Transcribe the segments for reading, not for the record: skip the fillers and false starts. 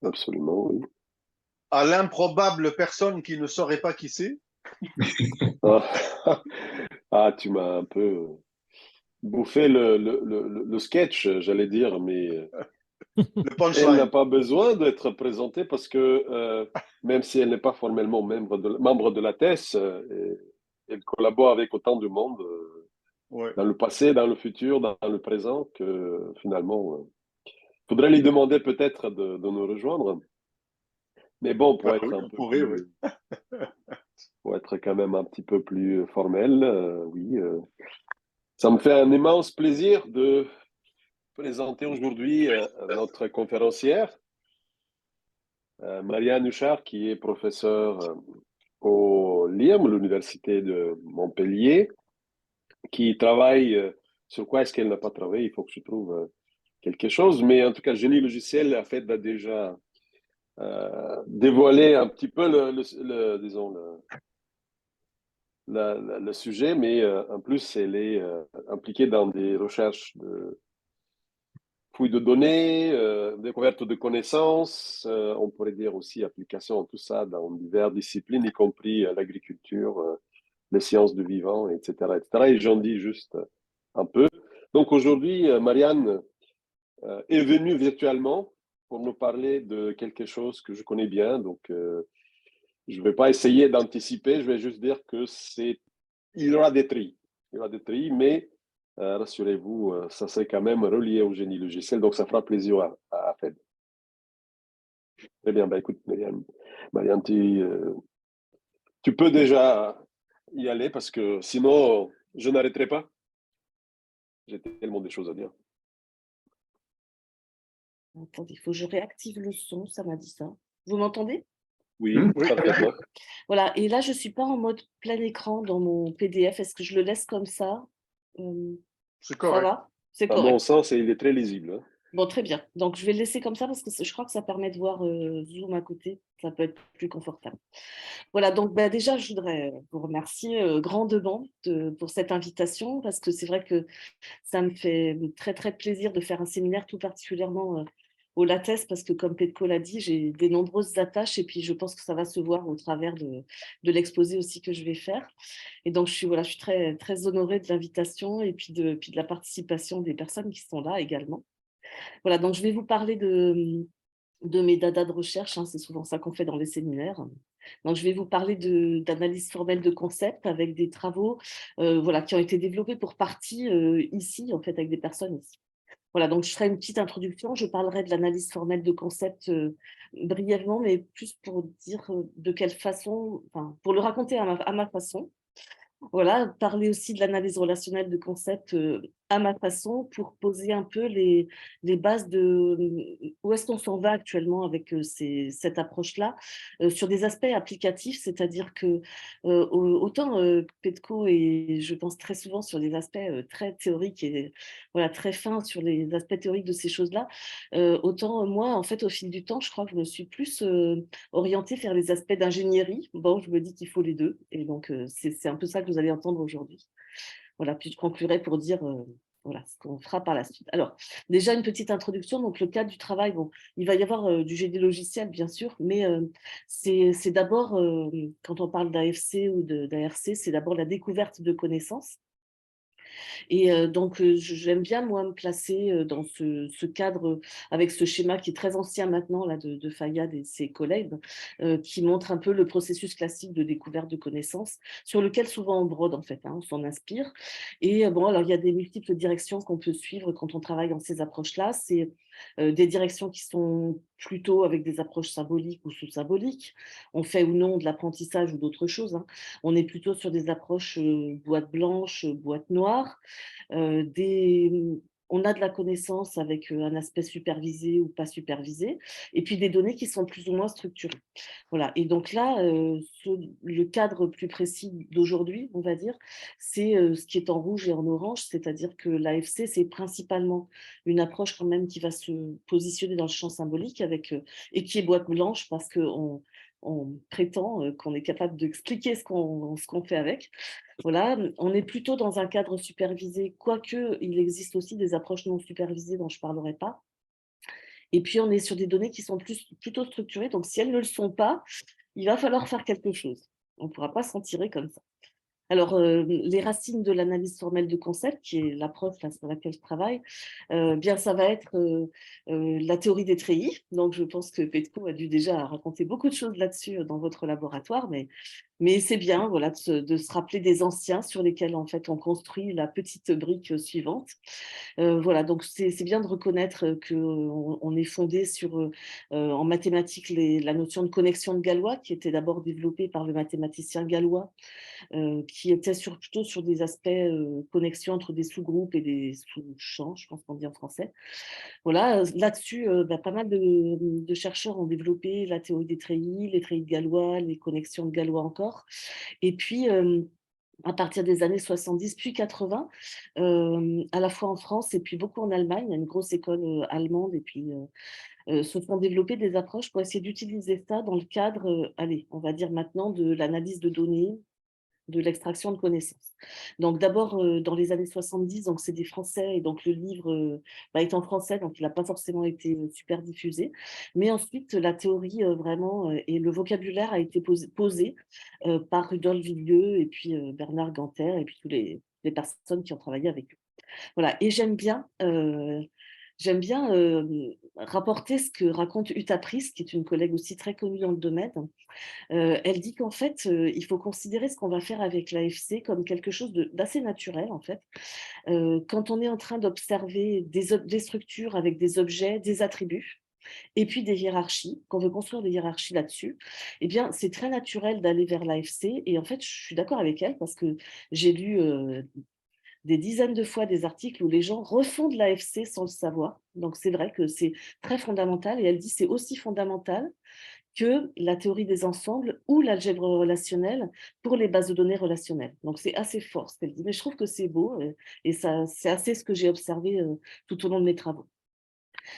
absolument, oui. À l'improbable personne qui ne saurait pas qui c'est. Ah, ah, tu m'as un peu bouffé le sketch, j'allais dire, mais Le elle n'a punchline. pas besoin d'être présentée parce que même si elle n'est pas formellement membre de la TES, elle collabore avec autant de monde Ouais. dans le passé, dans le futur, dans le présent, que finalement, faudrait lui demander peut-être de nous rejoindre. Mais bon, Bah oui, on pourrait, oui. pour être quand même un petit peu plus formel, oui, ça me fait un immense plaisir de présenter aujourd'hui notre conférencière, Marianne Huchard, qui est professeure au LIRM, l'Université de Montpellier, qui travaille sur quoi est-ce qu'elle n'a pas travaillé, il faut que je trouve quelque chose, mais en tout cas, génie logiciel a fait déjà dévoiler un petit peu disons, le sujet, mais en plus, elle est impliquée dans des recherches de fouilles de données, découverte de connaissances, on pourrait dire aussi application de tout ça dans diverses disciplines, y compris l'agriculture, les sciences du vivant, etc., etc. Et j'en dis juste un peu. Donc aujourd'hui, Marianne est venue virtuellement pour nous parler de quelque chose que je connais bien. Donc, je ne vais pas essayer d'anticiper, je vais juste dire que il y aura des tris. Il y aura des tris, mais rassurez-vous, ça serait quand même relié au génie logiciel, donc ça fera plaisir à Fed. Très bien, bah, écoute, Marianne, tu peux déjà y aller parce que sinon, je n'arrêterai pas. J'ai tellement de choses à dire. Attendez, il faut que je réactive le son, ça m'a dit ça. Vous m'entendez? Oui, Oui. parfaitement. Voilà, et là, je ne suis pas en mode plein écran dans mon PDF. Est-ce que je le laisse comme ça? C'est Ça correct. va? C'est À mon correct. sens, il est très lisible, hein. Bon, très bien. Donc, je vais le laisser comme ça parce que je crois que ça permet de voir Zoom à côté. Ça peut être plus confortable. Voilà, donc bah, déjà, je voudrais vous remercier grandement pour cette invitation parce que c'est vrai que ça me fait très, très plaisir de faire un séminaire tout particulièrement au LaTeS parce que, comme Petko l'a dit, j'ai des nombreuses attaches et puis je pense que ça va se voir au travers de l'exposé aussi que je vais faire. Et donc, voilà, je suis très, très honorée de l'invitation et puis de la participation des personnes qui sont là également. Voilà, donc je vais vous parler de mes dadas de recherche, hein, c'est souvent ça qu'on fait dans les séminaires. Donc, je vais vous parler d'analyse formelle de concepts avec des travaux voilà, qui ont été développés pour partie ici, en fait, avec des personnes ici. Voilà, donc je ferai une petite introduction, je parlerai de l'analyse formelle de concepts brièvement, mais plus pour dire de quelle façon, enfin, pour le raconter à ma façon. Voilà, parler aussi de l'analyse relationnelle de concepts à ma façon pour poser un peu les bases de où est-ce qu'on s'en va actuellement avec cette approche-là, sur des aspects applicatifs, c'est-à-dire que autant Petko et je pense très souvent sur des aspects très théoriques et voilà, très fins sur les aspects théoriques de ces choses-là, autant moi, en fait, au fil du temps, je crois que je me suis plus orientée vers les aspects d'ingénierie. Bon, je me dis qu'il faut les deux. Et donc, c'est un peu ça que vous allez entendre aujourd'hui. Voilà, puis je conclurai pour dire voilà, ce qu'on fera par la suite. Alors, déjà, une petite introduction. Donc, le cadre du travail, bon, il va y avoir du génie logiciel, bien sûr, mais c'est d'abord, quand on parle d'AFC ou d'ARC, c'est d'abord la découverte de connaissances. Et donc, j'aime bien, moi, me placer dans ce cadre avec ce schéma qui est très ancien maintenant là, de Fayad et ses collègues, qui montre un peu le processus classique de découverte de connaissances, sur lequel souvent on brode, en fait, hein, on s'en inspire. Et bon, alors, il y a des multiples directions qu'on peut suivre quand on travaille dans ces approches-là. C'est des directions qui sont plutôt avec des approches symboliques ou sous-symboliques. On fait ou non de l'apprentissage ou d'autres choses, hein. On est plutôt sur des approches boîte blanche, boîte noire. On a de la connaissance avec un aspect supervisé ou pas supervisé, et puis des données qui sont plus ou moins structurées. Voilà. Et donc là, le cadre plus précis d'aujourd'hui, on va dire, c'est ce qui est en rouge et en orange, c'est-à-dire que l'AFC, c'est principalement une approche quand même qui va se positionner dans le champ symbolique et qui est boîte blanche parce qu'on prétend qu'on est capable d'expliquer ce qu'on fait avec. Voilà, on est plutôt dans un cadre supervisé, quoique il existe aussi des approches non supervisées dont je ne parlerai pas. Et puis, on est sur des données qui sont plutôt structurées. Donc, si elles ne le sont pas, il va falloir faire quelque chose. On ne pourra pas s'en tirer comme ça. Alors, les racines de l'analyse formelle de concept, qui est l'approche sur laquelle je travaille, bien, ça va être la théorie des treillis. Donc, je pense que Petko a dû déjà raconter beaucoup de choses là-dessus dans votre laboratoire, mais c'est bien, voilà, de se rappeler des anciens sur lesquels, en fait, on construit la petite brique suivante. Voilà, donc c'est bien de reconnaître qu'on est fondé sur, en mathématiques, la notion de connexion de Galois, qui était d'abord développée par le mathématicien gallois, qui était plutôt sur des aspects connexion entre des sous-groupes et des sous-champs, je pense qu'on dit en français. Voilà, là-dessus, pas mal de chercheurs ont développé la théorie des treillis, les treillis de Galois, les connexions de Galois encore. Et puis, à partir des années 70 puis 80, à la fois en France et puis beaucoup en Allemagne, il y a une grosse école allemande et puis se sont développées des approches pour essayer d'utiliser ça dans le cadre, allez, on va dire maintenant de l'analyse de données, de l'extraction de connaissances. Donc d'abord, dans les années 70, donc c'est des Français et donc le livre est en français, donc il n'a pas forcément été super diffusé. Mais ensuite, la théorie vraiment et le vocabulaire a été posé par Rudolf Villeux et puis Bernard Ganter et puis toutes les personnes qui ont travaillé avec eux. Voilà, et j'aime bien rapporter ce que raconte Uta Pris, qui est une collègue aussi très connue dans le domaine. Elle dit qu'en fait, il faut considérer ce qu'on va faire avec l'AFC comme quelque chose d'assez naturel, en fait. Quand on est en train d'observer des structures avec des objets, des attributs, et puis des hiérarchies, qu'on veut construire des hiérarchies là-dessus, eh bien, c'est très naturel d'aller vers l'AFC. Et en fait, je suis d'accord avec elle parce que j'ai lu des dizaines de fois des articles où les gens refondent l'AFC sans le savoir. Donc, c'est vrai que c'est très fondamental. Et elle dit c'est aussi fondamental que la théorie des ensembles ou l'algèbre relationnelle pour les bases de données relationnelles. Donc, c'est assez fort ce qu'elle dit. Mais je trouve que c'est beau et ça, c'est assez ce que j'ai observé tout au long de mes travaux.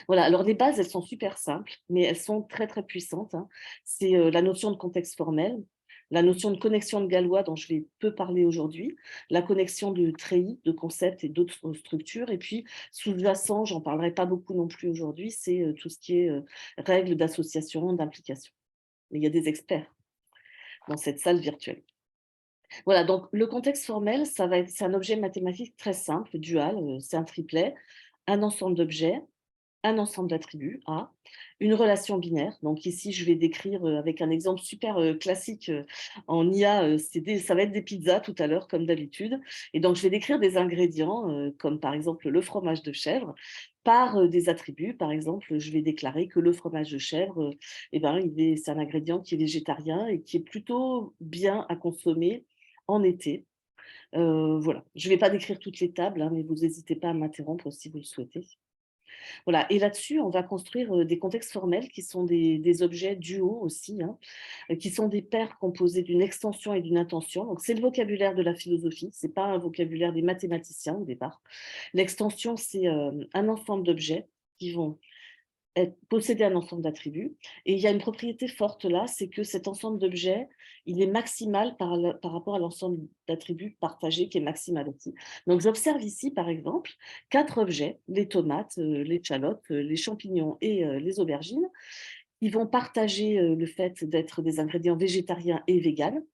Voilà, alors les bases, elles sont super simples, mais elles sont très, très puissantes, hein. C'est la notion de contexte formel, la notion de connexion de Galois dont je vais peu parler aujourd'hui, la connexion de treillis, de concepts et d'autres structures, et puis sous-jacent, j'en parlerai pas beaucoup non plus aujourd'hui, c'est tout ce qui est règles d'association, d'implication. Mais il y a des experts dans cette salle virtuelle. Voilà, donc le contexte formel, c'est un objet mathématique très simple, dual, c'est un triplet, un ensemble d'objets, un ensemble d'attributs, A, une relation binaire. Donc ici, je vais décrire avec un exemple super classique en IA, ça va être des pizzas tout à l'heure, comme d'habitude. Et donc, je vais décrire des ingrédients, comme par exemple le fromage de chèvre, par des attributs. Par exemple, je vais déclarer que le fromage de chèvre, c'est un ingrédient qui est végétarien et qui est plutôt bien à consommer en été. Voilà, je ne vais pas décrire toutes les tables, hein, mais vous n'hésitez pas à m'interrompre si vous le souhaitez. Voilà, et là-dessus, on va construire des contextes formels qui sont des objets duaux aussi, hein, qui sont des paires composées d'une extension et d'une intention. Donc, c'est le vocabulaire de la philosophie, ce n'est pas un vocabulaire des mathématiciens au départ. L'extension, c'est un ensemble d'objets qui vont posséder un ensemble d'attributs. Et il y a une propriété forte là, c'est que cet ensemble d'objets, il est maximal par rapport à l'ensemble d'attributs partagés qui est maximal aussi. Donc j'observe ici, par exemple, 4 objets, les tomates, l'échalote, les champignons et les aubergines. Ils vont partager le fait d'être des ingrédients végétariens et véganes.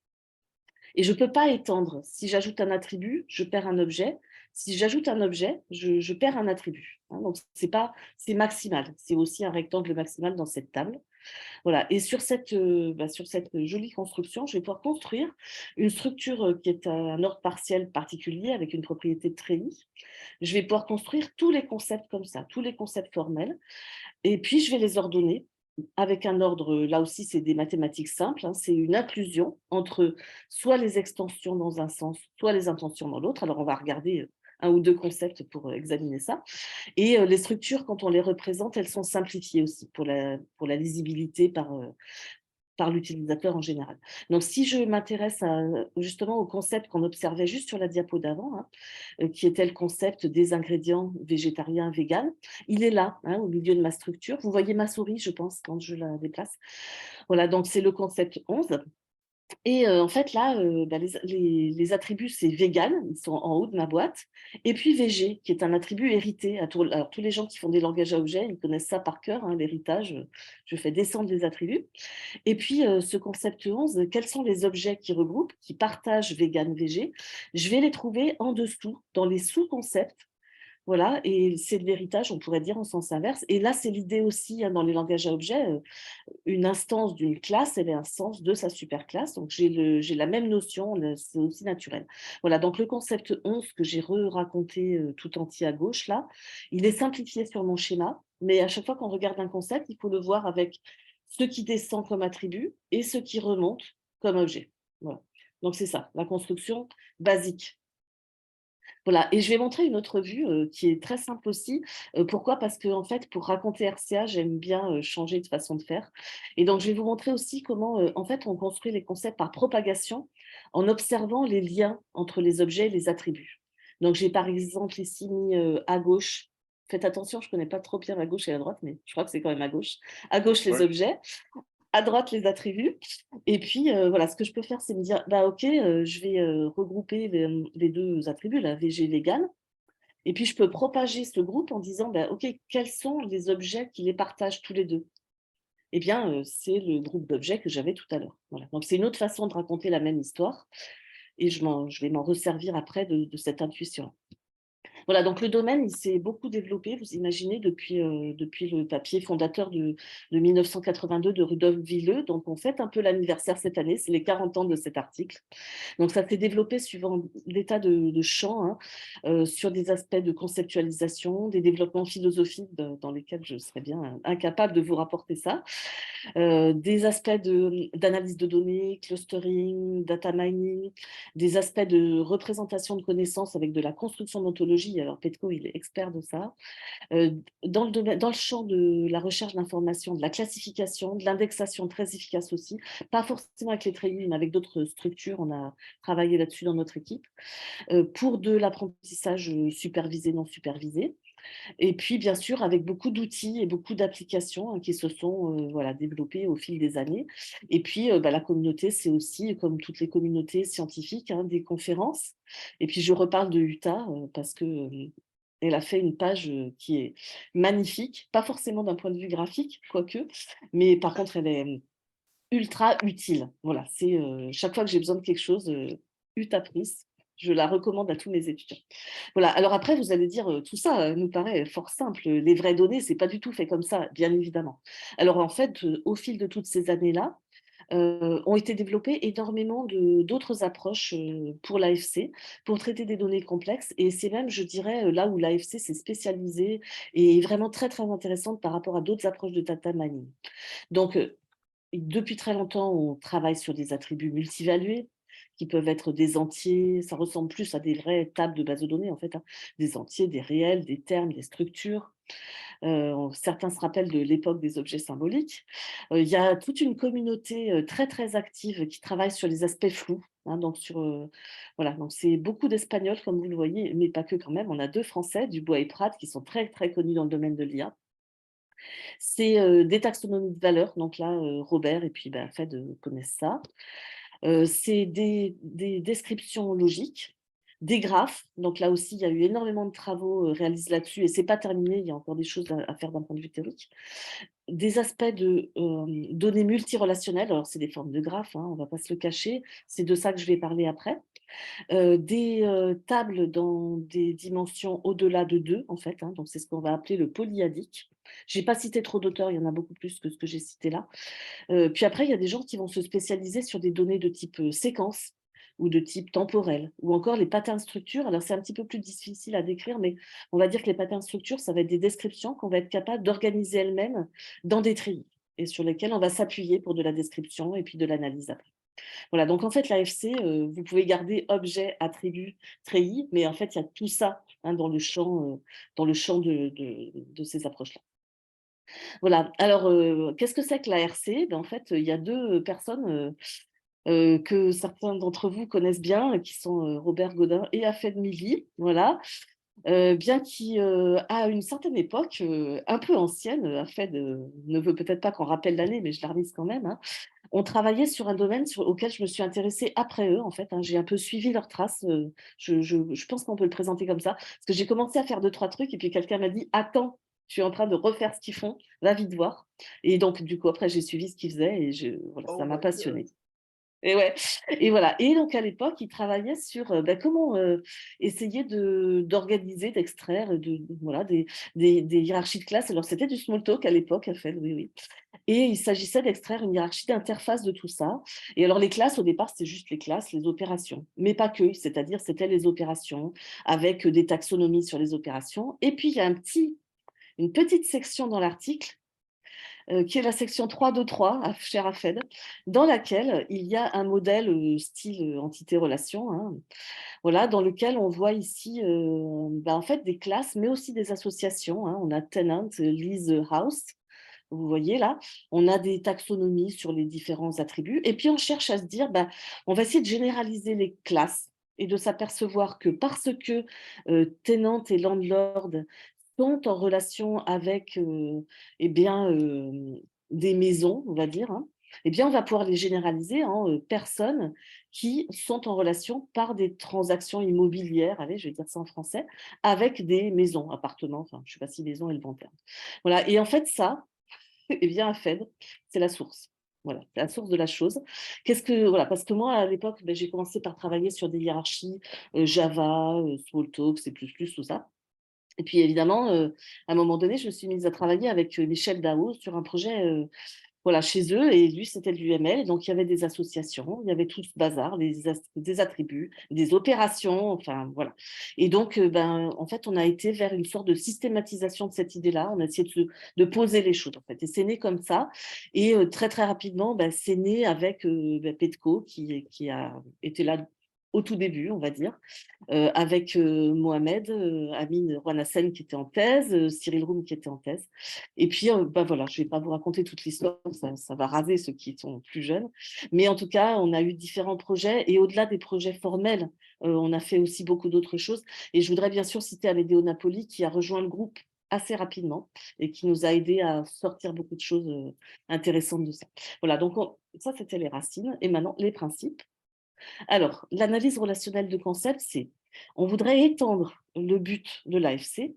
Et je ne peux pas étendre. Si j'ajoute un attribut, je perds un objet. Si j'ajoute un objet, je perds un attribut. Hein, donc, c'est maximal. C'est aussi un rectangle maximal dans cette table. Voilà. Et sur cette jolie construction, je vais pouvoir construire une structure qui est un ordre partiel particulier avec une propriété de treillis. Je vais pouvoir construire tous les concepts comme ça, tous les concepts formels. Et puis, je vais les ordonner avec un ordre, là aussi, c'est des mathématiques simples, hein, c'est une inclusion entre soit les extensions dans un sens, soit les intentions dans l'autre. Alors, on va regarder un ou deux concepts pour examiner ça. Et les structures, quand on les représente, elles sont simplifiées aussi pour la lisibilité par l'utilisateur en général. Donc, si je m'intéresse justement au concept qu'on observait juste sur la diapo d'avant, hein, qui était le concept des ingrédients végétariens, véganes, il est là, hein, au milieu de ma structure. Vous voyez ma souris, je pense, quand je la déplace. Voilà, donc c'est le concept 11. Et en fait, là, les attributs, c'est vegan, ils sont en haut de ma boîte. Et puis VG, qui est un attribut hérité. Alors, tous les gens qui font des langages à objets, ils connaissent ça par cœur, hein, l'héritage. Je fais descendre les attributs. Et puis, ce concept 11, quels sont les objets qui regroupent, qui partagent vegan, VG? Je vais les trouver en dessous, dans les sous-concepts. Voilà, et c'est de l'héritage, on pourrait dire en sens inverse. Et là, c'est l'idée aussi, hein, dans les langages à objets, une instance d'une classe, elle est instance de sa superclasse. Donc, j'ai la même notion, c'est aussi naturel. Voilà, donc le concept 11 que j'ai raconté tout entier à gauche, là, il est simplifié sur mon schéma, mais à chaque fois qu'on regarde un concept, il faut le voir avec ce qui descend comme attribut et ce qui remonte comme objet. Voilà. Donc, c'est ça, la construction basique. Voilà, et je vais montrer une autre vue qui est très simple aussi. Pourquoi? Parce que en fait, pour raconter RCA, j'aime bien changer de façon de faire. Et donc, je vais vous montrer aussi comment, en fait, on construit les concepts par propagation en observant les liens entre les objets et les attributs. Donc, j'ai par exemple ici mis à gauche, faites attention, je ne connais pas trop bien la gauche et la droite, mais je crois que c'est quand même à gauche. À gauche, les Ouais. objets, à droite les attributs. Et puis, voilà, ce que je peux faire, c'est me dire, bah, OK, je vais regrouper les deux attributs, là, VG, vegan. Et puis, je peux propager ce groupe en disant, bah, OK, quels sont les objets qui les partagent tous les deux? Eh bien, c'est le groupe d'objets que j'avais tout à l'heure. Voilà. Donc, c'est une autre façon de raconter la même histoire. Et je vais m'en resservir après de cette intuition. Voilà, donc le domaine, il s'est beaucoup développé, vous imaginez, depuis le papier fondateur de 1982 de Rudolf Villeux. Donc, on fête un peu l'anniversaire cette année, c'est les 40 ans de cet article. Donc, ça s'est développé suivant l'état de champ, hein, sur des aspects de conceptualisation, des développements philosophiques dans lesquels je serais bien incapable de vous rapporter ça. Des aspects d'analyse de données, clustering, data mining, des aspects de représentation de connaissances avec de la construction d'ontologie. Alors, Petko, il est expert de ça. Dans le champ de la recherche d'informations, de la classification, de l'indexation, très efficace aussi. Pas forcément avec les treillis, mais avec d'autres structures. On a travaillé là-dessus dans notre équipe. Pour de l'apprentissage supervisé, non supervisé. Et puis, bien sûr, avec beaucoup d'outils et beaucoup d'applications qui se sont voilà, développées au fil des années. Et puis, la communauté, c'est aussi, comme toutes les communautés scientifiques, hein, des conférences. Et puis, je reparle de Utah parce que elle a fait une page qui est magnifique, pas forcément d'un point de vue graphique, quoique, mais par contre, elle est ultra utile. Voilà, c'est chaque fois que j'ai besoin de quelque chose, Utapris, je la recommande à tous mes étudiants. Voilà, alors après, vous allez dire, tout ça nous paraît fort simple. Les vraies données, c'est pas du tout fait comme ça, bien évidemment. Alors en fait, au fil de toutes ces années-là, ont été développées énormément d'autres approches pour l'AFC, pour traiter des données complexes. Et c'est même, je dirais, là où l'AFC s'est spécialisée et est vraiment très, très intéressante par rapport à d'autres approches de data mining. Donc, depuis très longtemps, on travaille sur des attributs multivalués qui peuvent être des entiers, ça ressemble plus à des vraies tables de base de données en fait, hein, des entiers, des réels, des termes, des structures. Certains se rappellent de l'époque des objets symboliques. Il y a toute une communauté très très active qui travaille sur les aspects flous. Hein, donc voilà, donc c'est beaucoup d'Espagnols comme vous le voyez, mais pas que quand même. On a 2 Français, Dubois et Prat, qui sont très très connus dans le domaine de l'IA. C'est des taxonomies de valeurs, donc là, Robert et puis Fed connaissent ça. C'est des descriptions logiques, des graphes, donc là aussi, il y a eu énormément de travaux réalisés là-dessus et c'est pas terminé, il y a encore des choses à faire d'un point de vue théorique. Des aspects de données multirelationnelles, alors c'est des formes de graphes, hein, on va pas se le cacher, c'est de ça que je vais parler après. Des tables dans des dimensions au-delà de 2, en fait, hein, donc c'est ce qu'on va appeler le polyadique. Je n'ai pas cité trop d'auteurs, il y en a beaucoup plus que ce que j'ai cité là. Puis après, il y a des gens qui vont se spécialiser sur des données de type séquence ou de type temporel, ou encore les patterns structures. Alors, c'est un petit peu plus difficile à décrire, mais on va dire que les patterns structures, ça va être des descriptions qu'on va être capable d'organiser elles-mêmes dans des treillis et sur lesquelles on va s'appuyer pour de la description et puis de l'analyse après. Voilà, donc en fait, l'AFC, vous pouvez garder objet, attribut, treillis, mais en fait, il y a tout ça hein, dans le champ de ces approches-là. Voilà, alors qu'est-ce que c'est que l'ARC? En fait, il y a 2 personnes que certains d'entre vous connaissent bien, qui sont Robert Godin et Afed Mili, voilà. Bien à une certaine époque, un peu ancienne, Afed ne veut peut-être pas qu'on rappelle l'année, mais je la remise quand même, hein, on travaillait sur un domaine auquel je me suis intéressée après eux, en fait, hein. J'ai un peu suivi leurs traces. Je pense qu'on peut le présenter comme ça. Parce que j'ai commencé à faire 2-3 trucs et puis quelqu'un m'a dit: «Attends, je suis en train de refaire ce qu'ils font, va vite voir». Et donc, du coup, après, j'ai suivi ce qu'ils faisaient et voilà, Oh ça m'a my passionnée. God. Et ouais, et voilà. Et donc à l'époque, ils travaillaient sur, comment, essayer d'organiser, d'extraire, voilà, des hiérarchies de classe. Alors c'était du small talk à l'époque, à fait, oui, oui. Et il s'agissait d'extraire une hiérarchie d'interface de tout ça. Et alors les classes, au départ, c'était juste les classes, les opérations, mais pas que, c'est-à-dire c'était les opérations avec, des taxonomies sur les opérations. Et puis il y a une petite section dans l'article qui est la section 3.2.3, cher Afed, dans laquelle il y a un modèle style entité-relation, hein, voilà, dans lequel on voit ici en fait des classes, mais aussi des associations, hein. On a tenant, lease house, vous voyez là, on a des taxonomies sur les différents attributs, et puis on cherche à se dire, on va essayer de généraliser les classes et de s'apercevoir que parce que tenant et landlord sont en relation avec, eh bien, des maisons, on va dire, hein, eh bien, on va pouvoir les généraliser en, personnes qui sont en relation par des transactions immobilières, allez, je vais dire ça en français, avec des maisons, appartements, enfin, je ne sais pas si maison est le bon terme. Voilà, et en fait ça, eh bien, Fed, c'est la source. Voilà, c'est la source de la chose. Voilà, parce que moi, à l'époque, j'ai commencé par travailler sur des hiérarchies, Java, Smalltalk, C++, tout ça. Et puis évidemment, à un moment donné, je me suis mise à travailler avec, Michel Dao sur un projet, voilà, chez eux, et lui, c'était de l'UML. Donc il y avait des associations, il y avait tout ce bazar, des attributs, des opérations, enfin voilà. Et donc, en fait, on a été vers une sorte de systématisation de cette idée-là. On a essayé de poser les choses, en fait. Et c'est né comme ça. Et très, très rapidement, c'est né avec Petco, qui a été là au tout début, on va dire, avec Mohamed, Amin Rouanassen qui était en thèse, Cyril Roum qui était en thèse. Et puis, voilà, je ne vais pas vous raconter toute l'histoire, ça va raser ceux qui sont plus jeunes. Mais en tout cas, on a eu différents projets, et au-delà des projets formels, on a fait aussi beaucoup d'autres choses. Et je voudrais bien sûr citer Amedeo Napoli qui a rejoint le groupe assez rapidement et qui nous a aidé à sortir beaucoup de choses intéressantes de ça. Voilà, donc ça c'était les racines, et maintenant les principes. Alors, l'analyse relationnelle de concept, c'est on voudrait étendre le but de l'AFC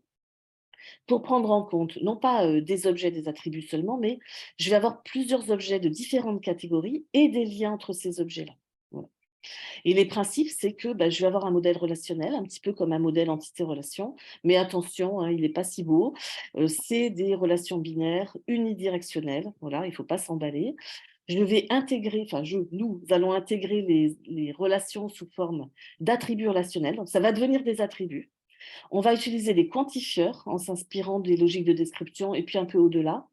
pour prendre en compte, non pas des objets, des attributs seulement, mais je vais avoir plusieurs objets de différentes catégories et des liens entre ces objets-là. Voilà. Et les principes, c'est que je vais avoir un modèle relationnel, un petit peu comme un modèle entité-relation, mais attention, hein, il n'est pas si beau. C'est des relations binaires unidirectionnelles, voilà, il ne faut pas s'emballer. Je vais intégrer, nous allons intégrer les relations sous forme d'attributs relationnels. Donc, ça va devenir des attributs. On va utiliser des quantifieurs en s'inspirant des logiques de description et puis un peu au-delà.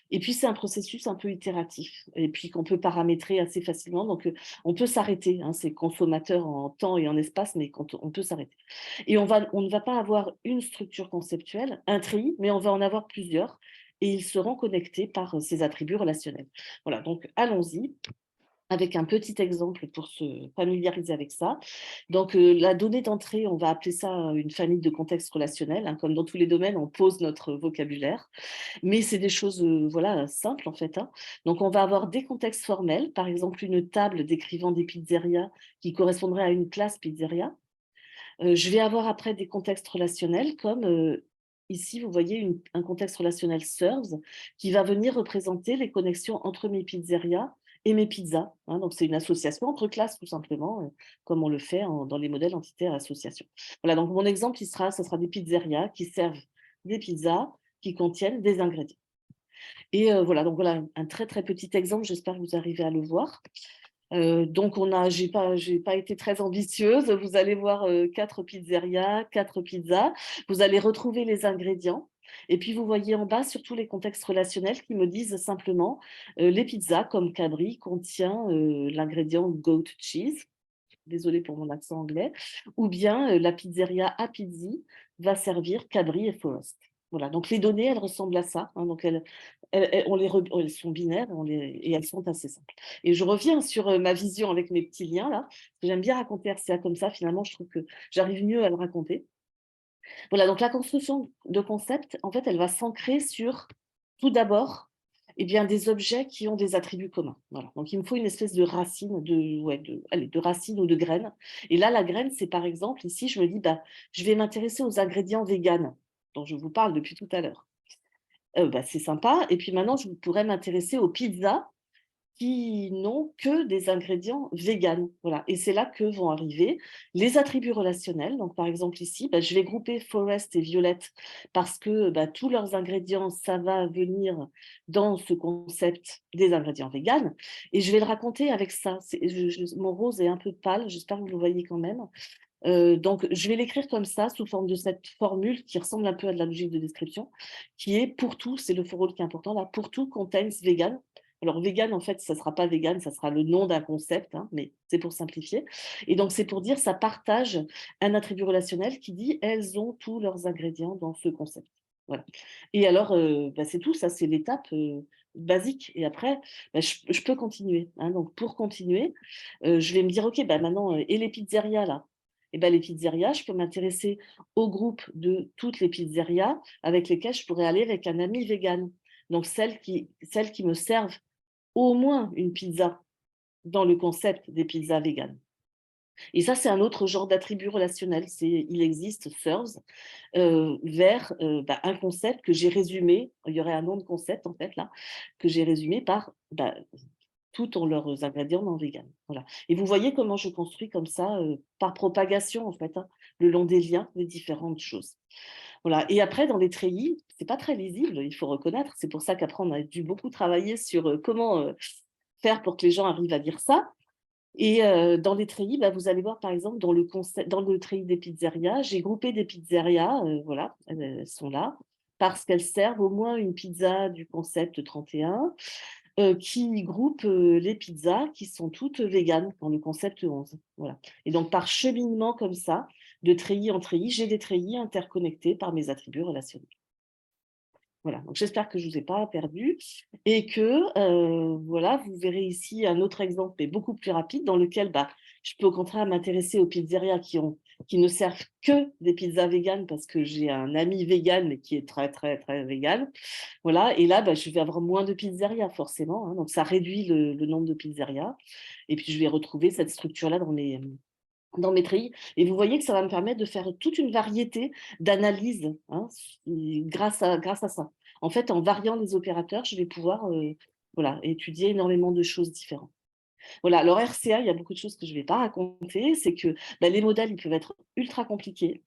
Et puis, c'est un processus un peu itératif et puis qu'on peut paramétrer assez facilement. Donc, on peut s'arrêter, hein, c'est consommateur en temps et en espace, mais quand on peut s'arrêter. Et on ne va pas avoir une structure conceptuelle, un tri, mais on va en avoir plusieurs et ils seront connectés par ces attributs relationnels. Voilà, donc allons-y avec un petit exemple pour se familiariser avec ça. Donc, la donnée d'entrée, on va appeler ça une famille de contextes relationnels, hein, comme dans tous les domaines, on pose notre vocabulaire. Mais c'est des choses voilà, simples en fait, hein. Donc, on va avoir des contextes formels, par exemple une table décrivant des pizzerias qui correspondrait à une classe pizzeria. Je vais avoir après des contextes relationnels comme ici, vous voyez un contexte relationnel serves qui va venir représenter les connexions entre mes pizzerias et mes pizzas, hein. Donc, c'est une association entre classes tout simplement, comme on le fait dans les modèles entitaires association. Voilà, donc mon exemple, ça sera des pizzerias qui servent des pizzas qui contiennent des ingrédients. Et voilà, donc voilà un très, très petit exemple, j'espère que vous arrivez à le voir. Donc j'ai pas été très ambitieuse. Vous allez voir 4 pizzerias, 4 pizzas. Vous allez retrouver les ingrédients. Et puis vous voyez en bas surtout les contextes relationnels qui me disent simplement les pizzas comme Cadbury contient l'ingrédient goat cheese. Désolée pour mon accent anglais. Ou bien la pizzeria à Pizzi va servir Cadbury et Forest. Voilà, donc les données, elles ressemblent à ça, hein, donc elles sont binaires et elles sont assez simples. Et je reviens sur ma vision avec mes petits liens là, parce que j'aime bien raconter RCA comme ça, finalement, je trouve que j'arrive mieux à le raconter. Voilà, donc la construction de concept, en fait, elle va s'ancrer sur, tout d'abord, Eh bien, des objets qui ont des attributs communs. Voilà. Donc, il me faut une espèce de racine, de racine ou de graine. Et là, la graine, c'est par exemple, ici, je me dis, bah, je vais m'intéresser aux ingrédients véganes, dont je vous parle depuis tout à l'heure. C'est sympa. Et puis maintenant, je pourrais m'intéresser aux pizzas qui n'ont que des ingrédients véganes. Voilà. Et c'est là que vont arriver les attributs relationnels. Donc, par exemple, ici, je vais grouper Forest et Violette parce que tous leurs ingrédients, ça va venir dans ce concept des ingrédients véganes. Et je vais le raconter avec ça. Mon rose est un peu pâle, j'espère que vous le voyez quand même. Donc, je vais l'écrire comme ça, sous forme de cette formule qui ressemble un peu à de la logique de description, qui est pour tout, c'est le faux rôle qui est important là, pour tout contains vegan. Alors, vegan, en fait, ça ne sera pas vegan, ça sera le nom d'un concept, hein, mais c'est pour simplifier. Et donc, c'est pour dire, ça partage un attribut relationnel qui dit, elles ont tous leurs ingrédients dans ce concept. Voilà. Et alors, c'est tout, ça, c'est l'étape basique. Et après, je peux continuer. Hein. Donc, pour continuer, je vais me dire, OK, maintenant, et les pizzerias, là, les pizzerias, je peux m'intéresser au groupe de toutes les pizzerias avec lesquelles je pourrais aller avec un ami vegan. Donc, celles qui me servent au moins une pizza dans le concept des pizzas véganes. Et ça, c'est un autre genre d'attribut relationnel. Il existe serves vers un concept que j'ai résumé. Il y aurait un nom de concept, en fait, là, que j'ai résumé par tout ont leurs ingrédients non vegan. Voilà. Et vous voyez comment je construis comme ça, par propagation, en fait, hein, le long des liens, les différentes choses. Voilà. Et après, dans les treillis, c'est pas très lisible, il faut reconnaître. C'est pour ça qu'après, on a dû beaucoup travailler sur comment faire pour que les gens arrivent à dire ça. Et dans les treillis, vous allez voir, par exemple, dans le treillis des pizzerias, j'ai groupé des pizzerias, voilà, elles sont là, parce qu'elles servent au moins une pizza du concept 31, qui groupe les pizzas qui sont toutes véganes dans le concept 11. Voilà. Et donc, par cheminement comme ça, de treillis en treillis, j'ai des treillis interconnectés par mes attributs relationnels. Voilà, donc j'espère que je ne vous ai pas perdu et que voilà, vous verrez ici un autre exemple, mais beaucoup plus rapide, dans lequel je peux au contraire m'intéresser aux pizzerias qui ne servent que des pizzas véganes parce que j'ai un ami vegan qui est très, très, très vegan. Voilà, et là, je vais avoir moins de pizzerias forcément, hein, donc ça réduit le nombre de pizzerias. Et puis, je vais retrouver cette structure-là dans mes treillis. Et vous voyez que ça va me permettre de faire toute une variété d'analyses grâce à ça. En fait, en variant les opérateurs, je vais pouvoir étudier énormément de choses différentes. Voilà, alors RCA, il y a beaucoup de choses que je ne vais pas raconter. C'est que les modèles, ils peuvent être ultra compliqués.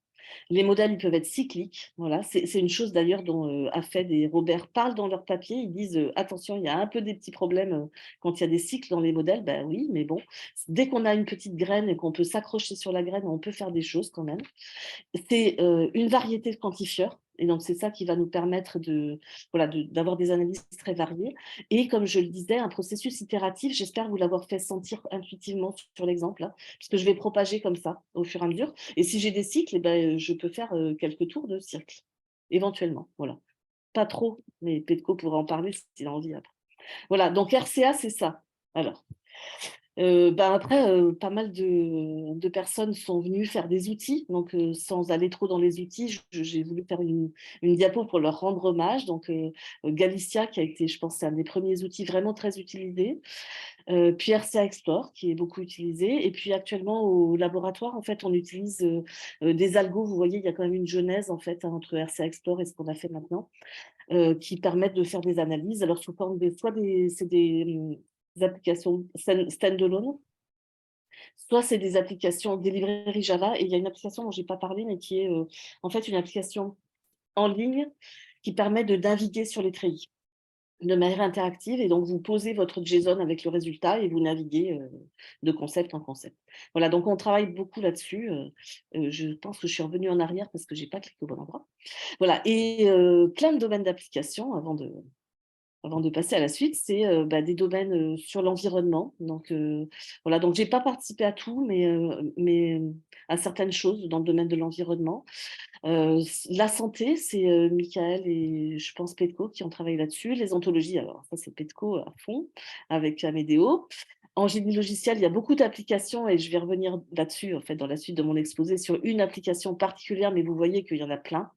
Les modèles, ils peuvent être cycliques. Voilà. C'est une chose d'ailleurs dont Afed et Robert parlent dans leur papier. Ils disent attention, il y a un peu des petits problèmes quand il y a des cycles dans les modèles. Oui, mais bon, dès qu'on a une petite graine et qu'on peut s'accrocher sur la graine, on peut faire des choses quand même. C'est une variété de quantifieurs. Et donc, c'est ça qui va nous permettre d'avoir des analyses très variées. Et comme je le disais, un processus itératif, j'espère vous l'avoir fait sentir intuitivement sur l'exemple, hein, puisque je vais propager comme ça au fur et à mesure. Et si j'ai des cycles, je peux faire quelques tours de cycle, éventuellement. Voilà. Pas trop, mais Petko pourra en parler s'il a envie après. Voilà, donc RCA, c'est ça. Alors, après, pas mal de personnes sont venues faire des outils. Donc, sans aller trop dans les outils, j'ai voulu faire une diapo pour leur rendre hommage. Donc, Galicia, qui a été, je pense, c'est un des premiers outils vraiment très utilisés. Puis RCA Explore, qui est beaucoup utilisé. Et puis, actuellement, au laboratoire, en fait, on utilise des algos. Vous voyez, il y a quand même une genèse, en fait, entre RCA Explore et ce qu'on a fait maintenant, qui permettent de faire des analyses. Alors, sous forme c'est des applications standalone, soit c'est des applications, des librairies Java, et il y a une application dont je n'ai pas parlé, mais qui est en fait une application en ligne qui permet de naviguer sur les treillis de manière interactive, et donc vous posez votre JSON avec le résultat et vous naviguez de concept en concept. Voilà, donc on travaille beaucoup là-dessus. Je pense que je suis revenue en arrière parce que je n'ai pas cliqué au bon endroit. Voilà, et plein de domaines d'application avant de passer à la suite, c'est des domaines sur l'environnement. Donc, voilà, donc je n'ai pas participé à tout, mais à certaines choses dans le domaine de l'environnement. La santé, c'est Michael et je pense Petko qui ont travaillé là-dessus. Les ontologies, alors ça c'est Petko à fond avec Amédéo. En génie logiciel, il y a beaucoup d'applications et je vais revenir là-dessus en fait dans la suite de mon exposé sur une application particulière, mais vous voyez qu'il y en a plein.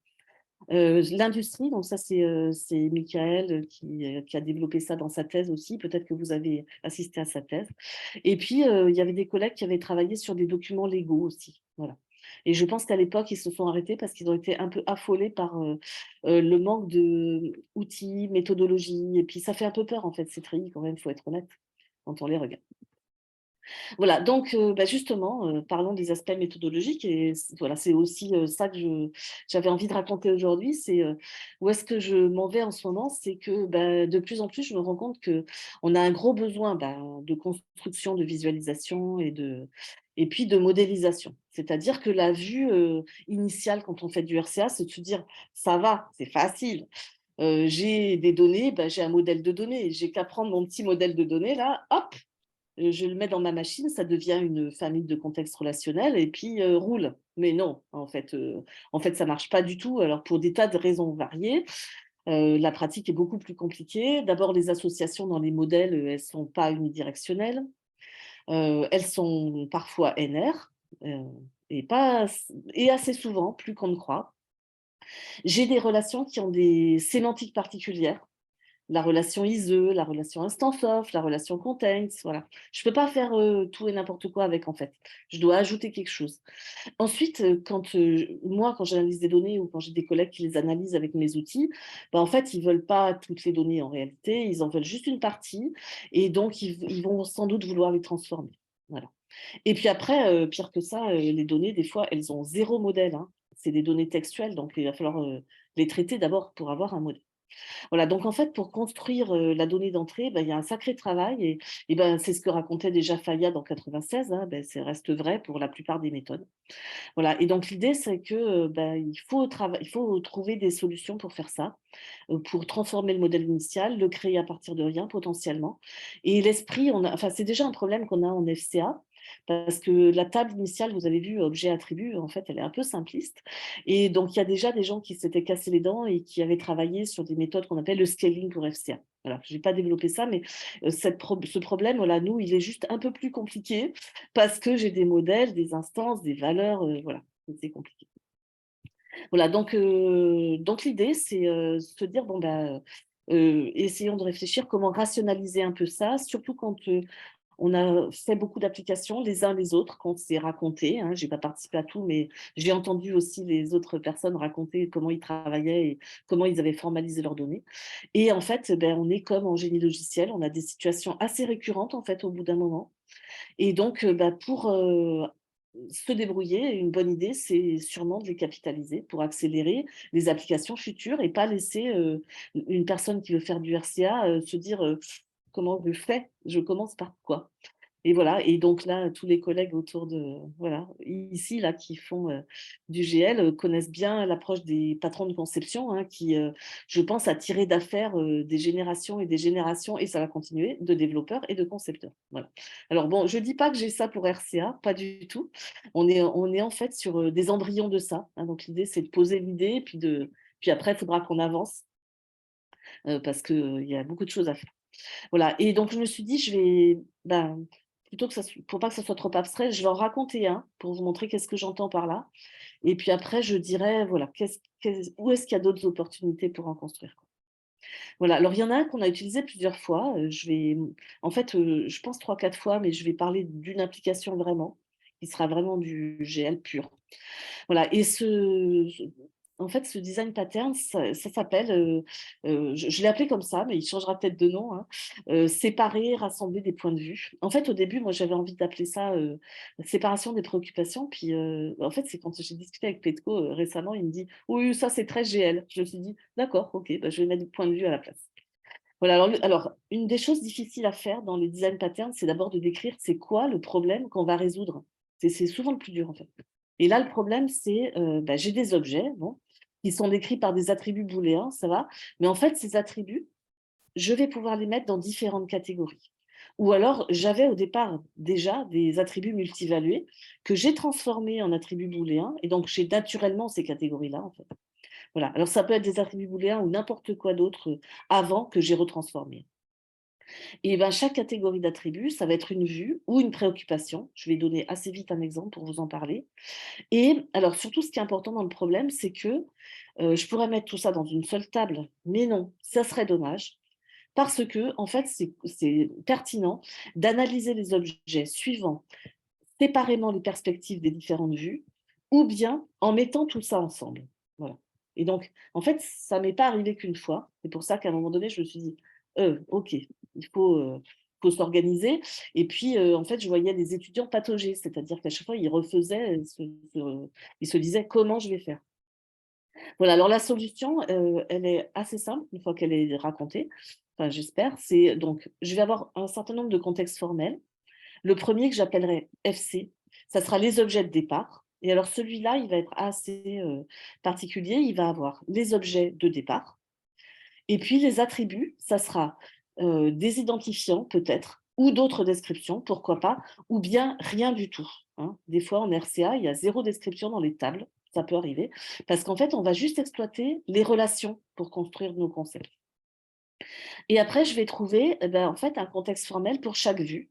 L'industrie, donc ça c'est Michael qui a développé ça dans sa thèse aussi, peut-être que vous avez assisté à sa thèse. Et puis, il y avait des collègues qui avaient travaillé sur des documents légaux aussi, voilà. Et je pense qu'à l'époque, ils se sont arrêtés parce qu'ils ont été un peu affolés par, le manque d'outils, méthodologie et puis ça fait un peu peur en fait, ces treillis quand même, il faut être honnête, quand on les regarde. Voilà, donc justement, parlons des aspects méthodologiques et voilà, c'est aussi ça que j'avais envie de raconter aujourd'hui, c'est où est-ce que je m'en vais en ce moment, c'est que de plus en plus, je me rends compte qu'on a un gros besoin de construction, de visualisation et puis de modélisation. C'est-à-dire que la vue initiale quand on fait du RCA, c'est de se dire, ça va, c'est facile. J'ai des données, j'ai un modèle de données, j'ai qu'à prendre mon petit modèle de données là, hop, je le mets dans ma machine, ça devient une famille de contextes relationnels et puis roule. Mais non, en fait, ça marche pas du tout. Alors pour des tas de raisons variées, la pratique est beaucoup plus compliquée. D'abord, les associations dans les modèles, elles sont pas unidirectionnelles. Elles sont parfois NR et pas et assez souvent, plus qu'on ne croit. J'ai des relations qui ont des sémantiques particulières. La relation ISE, la relation instance of, la relation contains, voilà. Je ne peux pas faire tout et n'importe quoi avec, en fait. Je dois ajouter quelque chose. Ensuite, moi, quand j'analyse des données ou quand j'ai des collègues qui les analysent avec mes outils, en fait, ils ne veulent pas toutes les données en réalité, ils en veulent juste une partie et donc ils vont sans doute vouloir les transformer. Voilà. Et puis après, pire que ça, les données, des fois, elles ont zéro modèle, hein. C'est des données textuelles, donc il va falloir les traiter d'abord pour avoir un modèle. Voilà, donc en fait, pour construire la donnée d'entrée, il y a un sacré travail et c'est ce que racontait déjà Fayad en 96, hein, ça reste vrai pour la plupart des méthodes. Voilà, et donc l'idée, c'est que il faut trouver des solutions pour faire ça, pour transformer le modèle initial, le créer à partir de rien potentiellement. Et l'esprit, c'est déjà un problème qu'on a en FCA, parce que la table initiale, vous avez vu, objet-attribut, en fait, elle est un peu simpliste. Et donc, il y a déjà des gens qui s'étaient cassés les dents et qui avaient travaillé sur des méthodes qu'on appelle le scaling pour FCA. Voilà, je n'ai pas développé ça, mais ce problème, voilà, nous, il est juste un peu plus compliqué parce que j'ai des modèles, des instances, des valeurs, voilà, c'est compliqué. Voilà, donc l'idée, c'est se dire, essayons de réfléchir comment rationaliser un peu ça, surtout quand on a fait beaucoup d'applications les uns les autres, qu'on s'est raconté, hein, je n'ai pas participé à tout, mais j'ai entendu aussi les autres personnes raconter comment ils travaillaient et comment ils avaient formalisé leurs données. Et en fait, on est comme en génie logiciel, on a des situations assez récurrentes en fait au bout d'un moment. Et donc, pour se débrouiller, une bonne idée, c'est sûrement de les capitaliser pour accélérer les applications futures et pas laisser une personne qui veut faire du RCA se dire comment je fais, je commence par quoi. Et voilà, et donc là, tous les collègues autour de, voilà, ici, là, qui font du GL connaissent bien l'approche des patrons de conception, hein, qui, je pense, a tiré d'affaire des générations et des générations, et ça va continuer, de développeurs et de concepteurs. Voilà. Alors bon, je ne dis pas que j'ai ça pour RCA, pas du tout. On est en fait sur des embryons de ça. Hein, donc l'idée, c'est de poser l'idée, puis après, il faudra qu'on avance, parce qu'il y a beaucoup de choses à faire. Voilà, et donc je me suis dit, plutôt que pour pas que ça soit trop abstrait, je vais en raconter un pour vous montrer qu'est-ce que j'entends par là. Et puis après, je dirais, voilà, où est-ce qu'il y a d'autres opportunités pour en construire, quoi. Voilà, alors il y en a un qu'on a utilisé plusieurs fois. Je pense 3-4 fois, mais je vais parler d'une application vraiment, qui sera vraiment du GL pur. Voilà, et en fait, ce design pattern, ça s'appelle, je l'ai appelé comme ça, mais il changera peut-être de nom, hein, séparer, rassembler des points de vue. En fait, au début, moi, j'avais envie d'appeler ça séparation des préoccupations. Puis, en fait, c'est quand j'ai discuté avec Petko récemment, il me dit oui, ça, c'est très GL. Je me suis dit d'accord, ok, je vais mettre des points de vue à la place. Voilà, alors, une des choses difficiles à faire dans le design pattern, c'est d'abord de décrire c'est quoi le problème qu'on va résoudre. C'est souvent le plus dur, en fait. Et là, le problème, c'est j'ai des objets, bon, qui sont décrits par des attributs booléens, ça va, mais en fait, ces attributs, je vais pouvoir les mettre dans différentes catégories. Ou alors, j'avais au départ déjà des attributs multivalués que j'ai transformés en attributs booléens, et donc j'ai naturellement ces catégories-là, en fait. Voilà. Alors, ça peut être des attributs booléens ou n'importe quoi d'autre avant que j'ai retransformé. Et ben, chaque catégorie d'attributs, ça va être une vue ou une préoccupation. Je vais donner assez vite un exemple pour vous en parler. Et alors, surtout, ce qui est important dans le problème, c'est que je pourrais mettre tout ça dans une seule table, mais non, ça serait dommage. Parce que, en fait, c'est pertinent d'analyser les objets suivant séparément les perspectives des différentes vues, ou bien en mettant tout ça ensemble. Voilà. Et donc, en fait, ça m'est pas arrivé qu'une fois. C'est pour ça qu'à un moment donné, je me suis dit, ok, il faut s'organiser. Et puis, en fait, je voyais des étudiants patauger, c'est-à-dire qu'à chaque fois, ils refaisaient, ils se disaient comment je vais faire. Voilà, alors la solution, elle est assez simple une fois qu'elle est racontée, enfin j'espère. C'est donc, je vais avoir un certain nombre de contextes formels. Le premier que j'appellerai FC, ça sera les objets de départ. Et alors celui-là, il va être assez particulier. Il va avoir les objets de départ. Et puis les attributs, ça sera des identifiants peut-être, ou d'autres descriptions, pourquoi pas, ou bien rien du tout, hein. Des fois en RCA, il y a 0 description dans les tables, ça peut arriver, parce qu'en fait, on va juste exploiter les relations pour construire nos concepts. Et après, je vais trouver en fait, un contexte formel pour chaque vue.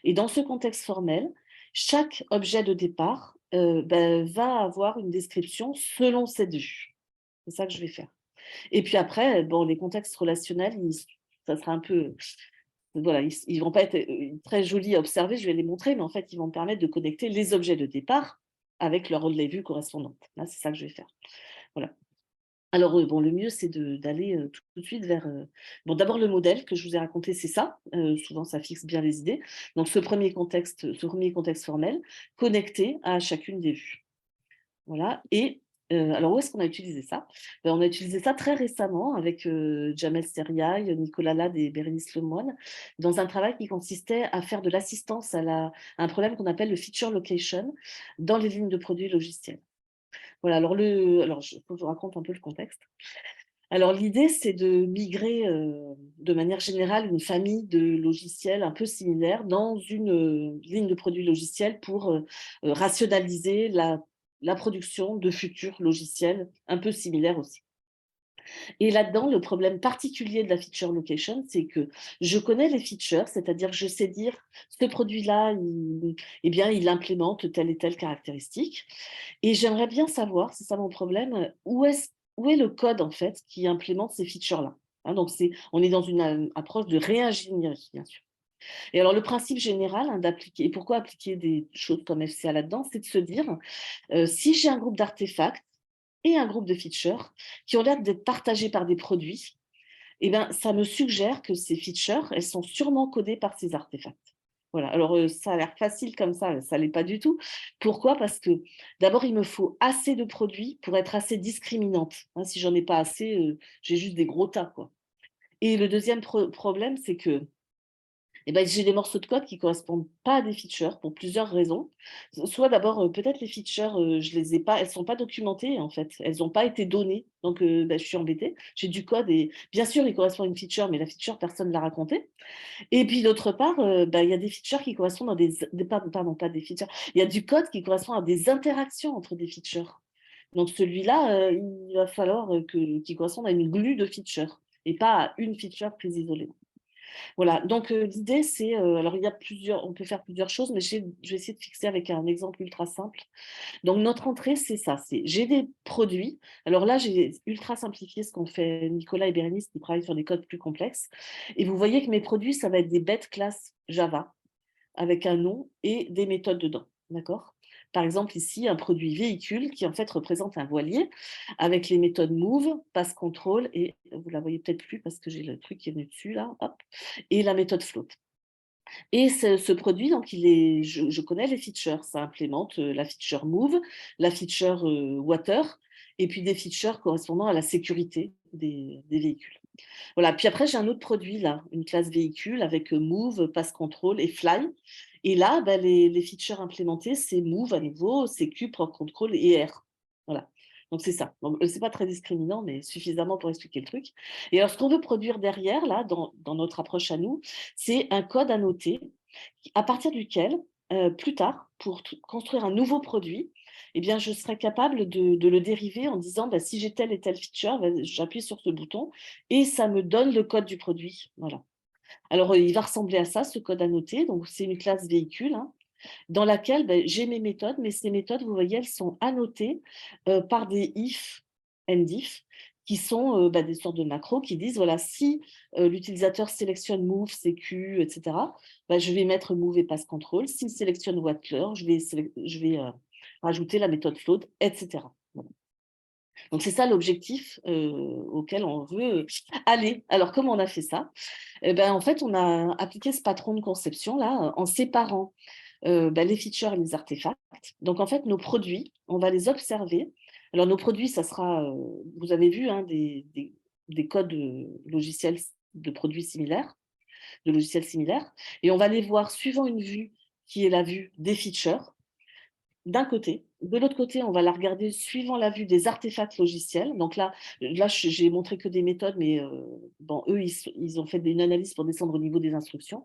Et dans ce contexte formel, chaque objet de départ va avoir une description selon cette vue. C'est ça que je vais faire. Et puis après, bon, les contextes relationnels, ça sera un peu, voilà, ils vont pas être très jolis à observer, je vais les montrer, mais en fait, ils vont me permettre de connecter les objets de départ avec leur les vues correspondantes. Là, c'est ça que je vais faire. Voilà. Alors, bon, le mieux, c'est d'aller tout de suite vers. Bon, d'abord, le modèle que je vous ai raconté, c'est ça. Souvent, ça fixe bien les idées. Donc, ce premier contexte formel, connecté à chacune des vues. Voilà. Et alors, où est-ce qu'on a utilisé ça? On a utilisé ça très récemment avec Jamel Seriaï, Nicolas Lade et Bérénice Lemoine, dans un travail qui consistait à faire de l'assistance à un problème qu'on appelle le feature location dans les lignes de produits logiciels. Voilà, alors, faut que je vous raconte un peu le contexte. Alors, l'idée, c'est de migrer de manière générale une famille de logiciels un peu similaires dans une ligne de produits logiciels pour rationaliser la production de futurs logiciels un peu similaires aussi. Et là-dedans, le problème particulier de la feature location, c'est que je connais les features, c'est-à-dire que je sais dire ce produit-là, il implémente telle et telle caractéristique. Et j'aimerais bien savoir, c'est ça mon problème, où est le code en fait qui implémente ces features-là. Hein, donc on est dans une approche de réingénierie, bien sûr. Et alors le principe général d'appliquer, et pourquoi appliquer des choses comme FCA là-dedans, c'est de se dire, si j'ai un groupe d'artefacts et un groupe de features qui ont l'air d'être partagés par des produits, eh ben, ça me suggère que ces features, elles sont sûrement codées par ces artefacts. Voilà. Alors, ça a l'air facile comme ça ne l'est pas du tout. Pourquoi? Parce que d'abord, il me faut assez de produits pour être assez discriminante. Hein, si j'en ai pas assez, j'ai juste des gros tas, quoi. Et le deuxième problème, c'est que j'ai des morceaux de code qui correspondent pas à des features pour plusieurs raisons. Soit d'abord, peut-être les features, je les ai pas, elles sont pas documentées en fait, elles n'ont pas été données, donc je suis embêtée. J'ai du code et bien sûr, il correspond à une feature, mais la feature, personne ne l'a racontée. Et puis d'autre part, il y a des features qui correspondent à pardon, pas des features, il y a du code qui correspond à des interactions entre des features. Donc celui-là, il va falloir qu'il corresponde à une glue de features et pas à une feature prise isolée. Voilà, donc l'idée c'est, alors on peut faire plusieurs choses, mais je vais essayer de fixer avec un exemple ultra simple. Donc notre entrée, c'est ça, c'est j'ai des produits. Alors là, j'ai ultra simplifié ce qu'ont fait Nicolas et Bérénice qui travaillent sur des codes plus complexes. Et vous voyez que mes produits, ça va être des bêtes classes Java avec un nom et des méthodes dedans, d'accord? Par exemple, ici, un produit véhicule qui en fait représente un voilier avec les méthodes move, pass control et vous la voyez peut-être plus parce que j'ai le truc qui est venu dessus là, hop, et la méthode float. Et ce produit, donc je connais les features, ça implémente la feature move, la feature water, et puis des features correspondant à la sécurité des véhicules. Voilà, puis après j'ai un autre produit là, une classe véhicule avec move, pass control et fly. Et là, les features implémentées, c'est move à nouveau, sécu, prog control et R. Voilà. Donc c'est ça. Donc, c'est pas très discriminant, mais suffisamment pour expliquer le truc. Et alors, ce qu'on veut produire derrière, là, dans notre approche à nous, c'est un code annoté à partir duquel, plus tard, pour construire un nouveau produit, eh bien, je serai capable de le dériver en disant si j'ai telle et telle feature, j'appuie sur ce bouton et ça me donne le code du produit. Voilà. Alors, il va ressembler à ça, ce code annoté. Donc, c'est une classe véhicule, hein, dans laquelle j'ai mes méthodes, mais ces méthodes, vous voyez, elles sont annotées par des if and if, qui sont des sortes de macros qui disent, voilà, si l'utilisateur sélectionne move, sécu, etc., je vais mettre move et pass control. S'il sélectionne whatcler, je vais rajouter la méthode float, etc. Voilà. Donc, c'est ça l'objectif auquel on veut aller. Alors, comment on a fait ça? En fait, on a appliqué ce patron de conception là en séparant les features et les artefacts. Donc, en fait, nos produits, on va les observer. Alors, nos produits, ça sera, vous avez vu, hein, des codes logiciels de produits similaires, de logiciels similaires, et on va les voir suivant une vue qui est la vue des features, d'un côté. De l'autre côté, on va la regarder suivant la vue des artefacts logiciels. Donc là j'ai montré que des méthodes, mais eux, ils ont fait une analyse pour descendre au niveau des instructions.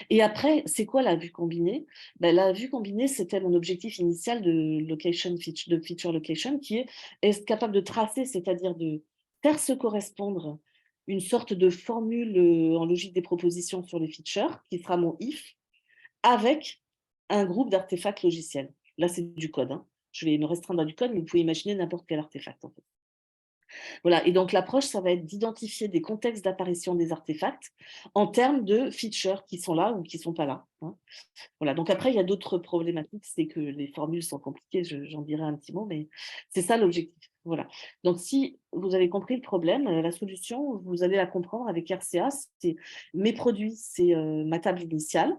Et après, c'est quoi la vue combinée? La vue combinée, c'était mon objectif initial de feature location, qui est capable de tracer, c'est-à-dire de faire se correspondre une sorte de formule en logique des propositions sur les features, qui sera mon if, avec un groupe d'artefacts logiciels. Là, c'est du code, hein. Je vais me restreindre à du code, mais vous pouvez imaginer n'importe quel artefact, en fait. Voilà, et donc l'approche, ça va être d'identifier des contextes d'apparition des artefacts en termes de features qui sont là ou qui ne sont pas là, hein. Voilà, donc après, il y a d'autres problématiques, c'est que les formules sont compliquées, j'en dirai un petit mot, mais c'est ça l'objectif. Voilà. Donc, si vous avez compris le problème, la solution, vous allez la comprendre avec RCA. C'est mes produits, c'est ma table initiale.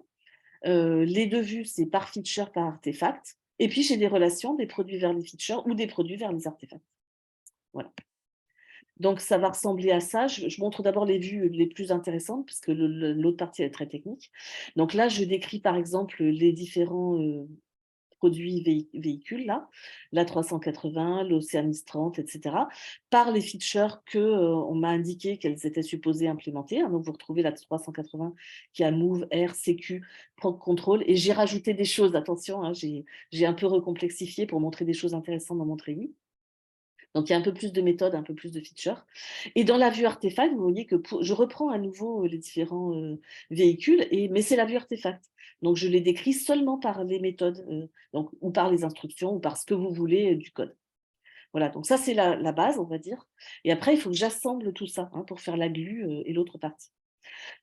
Les deux vues, c'est par feature, par artefact. Et puis, j'ai des relations des produits vers les features ou des produits vers les artefacts. Voilà. Donc, ça va ressembler à ça. Je montre d'abord les vues les plus intéressantes, puisque l'autre partie est très technique. Donc là, je décris par exemple les différents produits véhicules, là, la 380, l'Oceanis 30, etc., par les features qu'on m'a indiqué qu'elles étaient supposées implémenter. Hein. Donc, vous retrouvez la 380 qui a Move, Air, Sécu, Control. Et j'ai rajouté des choses, attention, hein, j'ai un peu recomplexifié pour montrer des choses intéressantes dans mon training. Donc, il y a un peu plus de méthodes, un peu plus de features. Et dans la vue artefact, vous voyez que je reprends à nouveau les différents véhicules, mais c'est la vue artefact. Donc, je les décris seulement par les méthodes, ou par les instructions, ou par ce que vous voulez du code. Voilà, donc ça, c'est la base, on va dire. Et après, il faut que j'assemble tout ça pour faire la glue et l'autre partie.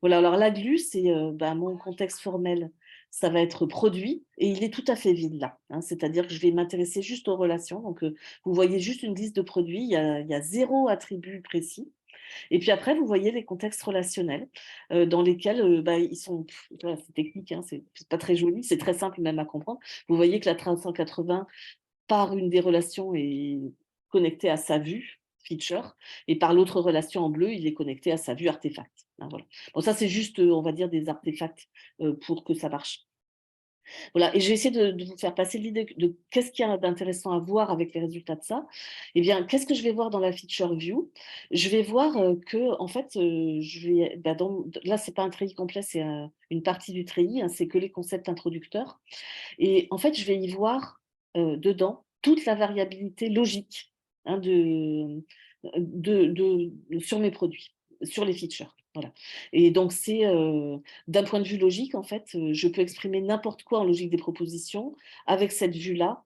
Voilà, alors la glue, c'est mon contexte formel, ça va être produit et il est tout à fait vide là, hein, c'est-à-dire que je vais m'intéresser juste aux relations. Donc, vous voyez juste une liste de produits, il y a 0 attribut précis. Et puis après, vous voyez les contextes relationnels dans lesquels ils sont, voilà, c'est technique, hein, c'est pas très joli, c'est très simple même à comprendre. Vous voyez que la 380, par une des relations, est connectée à sa vue feature, et par l'autre relation en bleu, il est connecté à sa vue artefact. Hein, voilà. Bon, ça, c'est juste, on va dire, des artefacts pour que ça marche. Voilà, et je vais essayer de vous faire passer l'idée de qu'est-ce qu'il y a d'intéressant à voir avec les résultats de ça. Eh bien, qu'est-ce que je vais voir dans la feature view? Je vais voir que, en fait, là, ce n'est pas un treillis complet, c'est une partie du treillis, hein, c'est que les concepts introducteurs. Et en fait, je vais y voir dedans toute la variabilité logique, hein, sur mes produits, sur les features. Voilà. Et donc, c'est d'un point de vue logique, en fait, je peux exprimer n'importe quoi en logique des propositions avec cette vue-là.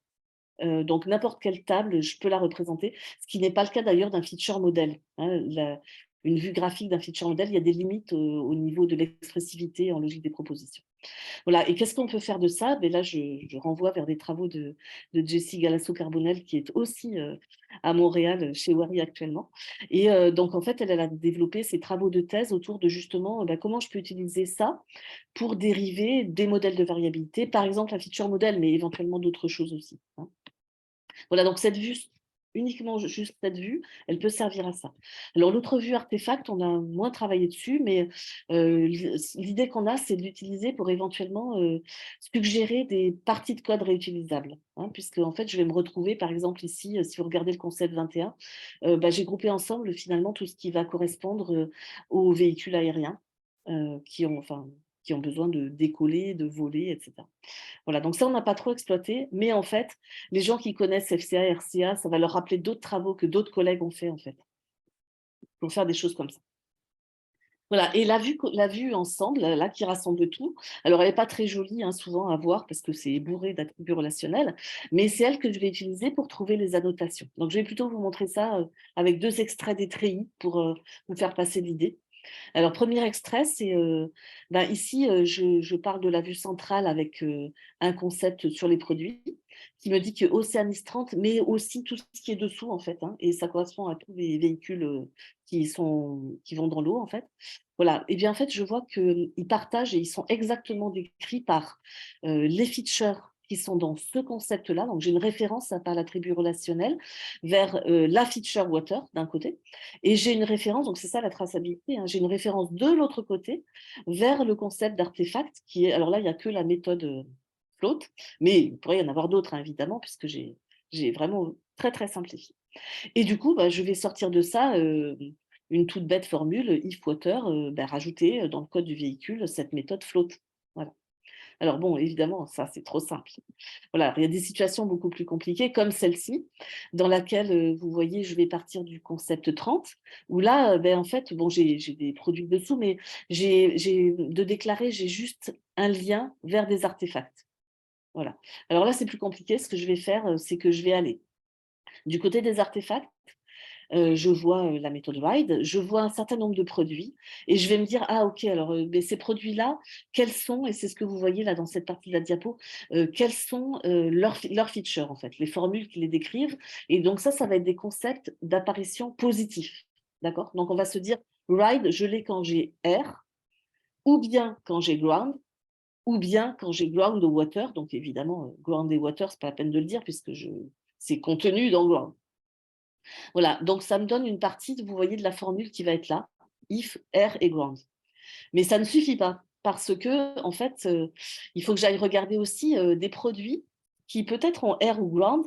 Donc, n'importe quelle table, je peux la représenter, ce qui n'est pas le cas d'ailleurs d'un feature modèle, hein. Une vue graphique d'un feature modèle, il y a des limites au niveau de l'expressivité en logique des propositions. Voilà, et qu'est-ce qu'on peut faire de ça? Là, je renvoie vers des travaux de Jessie Galasso-Carbonel, qui est aussi à Montréal, chez Wari actuellement. Et donc, en fait, elle a développé ses travaux de thèse autour de justement comment je peux utiliser ça pour dériver des modèles de variabilité, par exemple un feature modèle, mais éventuellement d'autres choses aussi, hein. Voilà, donc cette vue, uniquement juste cette vue, elle peut servir à ça. Alors l'autre vue artefact, on a moins travaillé dessus, mais l'idée qu'on a, c'est de l'utiliser pour éventuellement suggérer des parties de code réutilisables, hein, puisque en fait, je vais me retrouver, par exemple ici, si vous regardez le concept 21, j'ai groupé ensemble finalement tout ce qui va correspondre aux véhicules aériens qui ont besoin de décoller, de voler, etc. Voilà, donc ça, on n'a pas trop exploité, mais en fait, les gens qui connaissent FCA, RCA, ça va leur rappeler d'autres travaux que d'autres collègues ont fait, en fait, pour faire des choses comme ça. Voilà, et la vue ensemble, là, qui rassemble tout, alors elle n'est pas très jolie hein, souvent à voir parce que c'est bourré d'attributs relationnels, mais c'est elle que je vais utiliser pour trouver les annotations. Donc je vais plutôt vous montrer ça avec 2 extraits des treillis pour vous faire passer l'idée. Alors, premier extrait, c'est ici, je parle de la vue centrale avec un concept sur les produits qui me dit que Oceanis 30, mais aussi tout ce qui est dessous, en fait, hein, et ça correspond à tous les véhicules qui vont dans l'eau, en fait. Voilà, et bien en fait, je vois qu'ils partagent et ils sont exactement décrits par les features qui sont dans ce concept-là. Donc, j'ai une référence par l'attribut relationnel vers la feature water d'un côté, et j'ai une référence, donc c'est ça la traçabilité, hein, j'ai une référence de l'autre côté vers le concept d'artefact qui est, alors là, il n'y a que la méthode float, mais il pourrait y en avoir d'autres, hein, évidemment, puisque j'ai vraiment très, très simplifié. Et du coup, je vais sortir de ça une toute bête formule, if water, rajouter dans le code du véhicule cette méthode float. Voilà. Alors bon, évidemment, ça, c'est trop simple. Voilà, il y a des situations beaucoup plus compliquées, comme celle-ci, dans laquelle, vous voyez, je vais partir du concept 30, où là, en fait, bon, j'ai des produits dessous, mais de déclarer, j'ai juste un lien vers des artefacts. Voilà. Alors là, c'est plus compliqué. Ce que je vais faire, c'est que je vais aller du côté des artefacts. Je vois la méthode RIDE, je vois un certain nombre de produits et je vais me dire, ah ok, alors ces produits-là, quels sont, et c'est ce que vous voyez là dans cette partie de la diapo, quels sont leurs features en fait, les formules qui les décrivent. Et donc ça va être des concepts d'apparition positifs. D'accord? Donc on va se dire, RIDE, je l'ai quand j'ai air, ou bien quand j'ai ground, ou bien quand j'ai ground ou water. Donc évidemment, ground et water, c'est pas la peine de le dire puisque c'est contenu dans ground. Voilà, donc ça me donne une partie, vous voyez, de la formule qui va être là, if, air et ground. Mais ça ne suffit pas, parce que, en fait, il faut que j'aille regarder aussi des produits qui peut-être ont air ou ground,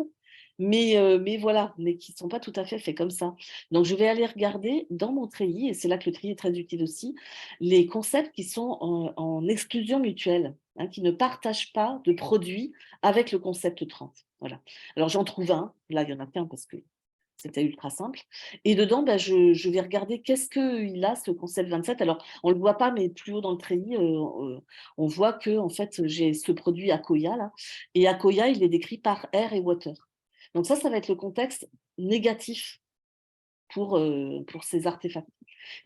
mais voilà, mais qui ne sont pas tout à fait faits comme ça. Donc, je vais aller regarder dans mon treillis, et c'est là que le treillis est très utile aussi, les concepts qui sont en exclusion mutuelle, hein, qui ne partagent pas de produits avec le concept 30. Voilà. Alors, j'en trouve un, là, il y en a qu'un parce que c'était ultra simple. Et dedans, je vais regarder qu'est-ce qu'il a, ce concept 27. Alors, on ne le voit pas, mais plus haut dans le treillis, on voit que en fait, j'ai ce produit Akoya, là. Et Akoya, il est décrit par air et water. Donc ça va être le contexte négatif pour ces artefacts.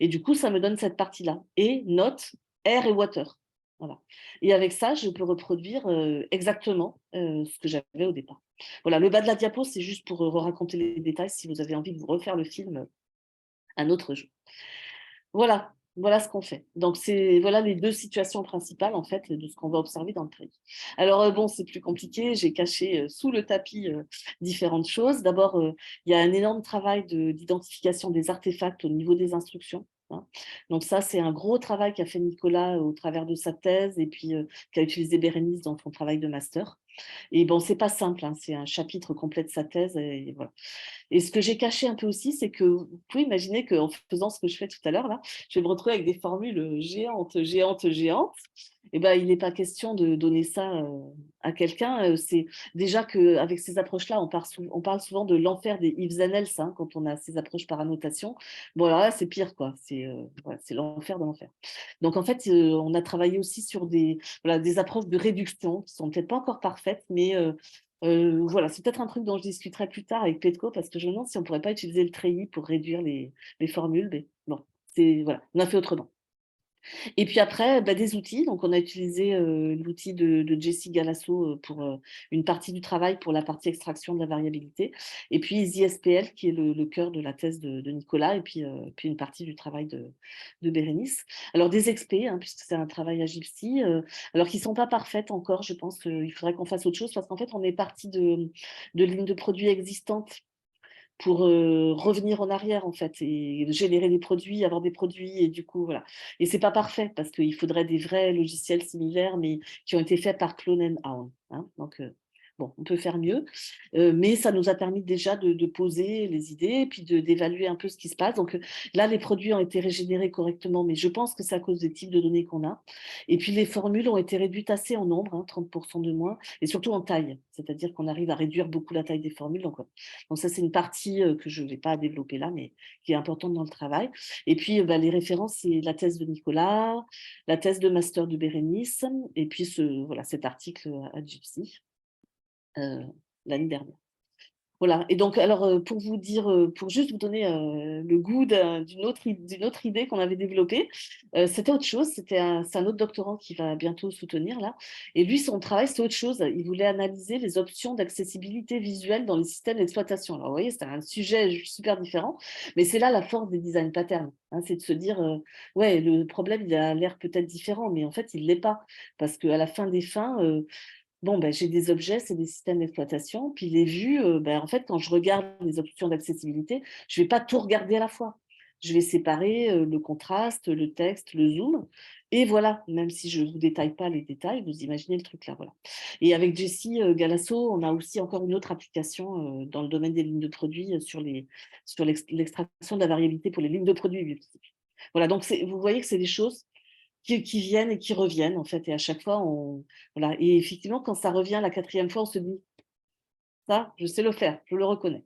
Et du coup, ça me donne cette partie-là. Et note, air et water. Voilà. Et avec ça, je peux reproduire exactement ce que j'avais au départ. Voilà, le bas de la diapo, c'est juste pour raconter les détails si vous avez envie de vous refaire le film un autre jour. Voilà, voilà ce qu'on fait. Donc, voilà les 2 situations principales, en fait, de ce qu'on va observer dans le treillis. Alors, bon, c'est plus compliqué. J'ai caché sous le tapis différentes choses. D'abord, il y a un énorme travail d'identification des artefacts au niveau des instructions. Hein. Donc ça, c'est un gros travail qu'a fait Nicolas au travers de sa thèse et puis qu'a utilisé Bérénice dans son travail de master. Et bon, c'est pas simple, hein, c'est un chapitre complet de sa thèse. Et voilà. Et ce que j'ai caché un peu aussi, c'est que vous pouvez imaginer qu'en faisant ce que je fais tout à l'heure, là, je vais me retrouver avec des formules géantes, géantes, géantes. Et ben, il n'est pas question de donner ça à quelqu'un. C'est déjà qu'avec ces approches-là, on parle souvent de l'enfer des ifs and else hein, quand on a ces approches par annotation. Bon, alors là, c'est pire, quoi. Voilà, c'est l'enfer de l'enfer. Donc, en fait, on a travaillé aussi sur des approches de réduction qui sont peut-être pas encore parfaites, mais voilà, c'est peut-être un truc dont je discuterai plus tard avec Petko parce que je me demande si on ne pourrait pas utiliser le treillis pour réduire les formules. Mais bon, voilà, on a fait autrement. Et puis après, des outils. Donc, on a utilisé l'outil de Jessie Galasso pour une partie du travail, pour la partie extraction de la variabilité. Et puis EasySPL, qui est le cœur de la thèse de Nicolas, et puis une partie du travail de Bérénice. Alors, des experts, hein, puisque c'est un travail à Gypsy, alors qui ne sont pas parfaites encore. Je pense qu'il faudrait qu'on fasse autre chose parce qu'en fait, on est parti de lignes de produits existantes pour revenir en arrière en fait et générer des produits, avoir des produits et du coup voilà. Et c'est pas parfait parce qu'il faudrait des vrais logiciels similaires mais qui ont été faits par Clone and Owl. Hein. Donc Bon, on peut faire mieux, mais ça nous a permis déjà de poser les idées et puis d'évaluer un peu ce qui se passe. Donc là, les produits ont été régénérés correctement, mais je pense que c'est à cause des types de données qu'on a. Et puis les formules ont été réduites assez en nombre, hein, 30% de moins, et surtout en taille. C'est-à-dire qu'on arrive à réduire beaucoup la taille des formules. Donc ça, c'est une partie que je ne vais pas développer là, mais qui est importante dans le travail. Et puis les références, c'est la thèse de Nicolas, la thèse de master de Bérénice, et puis cet article à Gypsy. L'année dernière. Voilà, et donc alors pour vous dire, pour juste vous donner le goût d'une autre idée qu'on avait développée, c'était autre chose, c'est un autre doctorant qui va bientôt soutenir là, et lui son travail c'était autre chose, il voulait analyser les options d'accessibilité visuelle dans les systèmes d'exploitation. Alors vous voyez, c'est un sujet super différent, mais c'est là la force des design patterns, hein, c'est de se dire, ouais, le problème il a l'air peut-être différent, mais en fait il ne l'est pas, parce qu'à la fin des fins, bon, j'ai des objets, c'est des systèmes d'exploitation. Puis les vues, en fait, quand je regarde les options d'accessibilité, je ne vais pas tout regarder à la fois. Je vais séparer le contraste, le texte, le zoom. Et voilà, même si je ne vous détaille pas les détails, vous imaginez le truc là. Voilà. Et avec Jessie Galasso, on a aussi encore une autre application dans le domaine des lignes de produits sur l'extraction de la variabilité pour les lignes de produits biotiques. Voilà, donc vous voyez que c'est des choses qui viennent et qui reviennent, en fait. Et à chaque fois, voilà. Et effectivement, quand ça revient la 4e fois, on se dit, ça, je sais le faire, je le reconnais.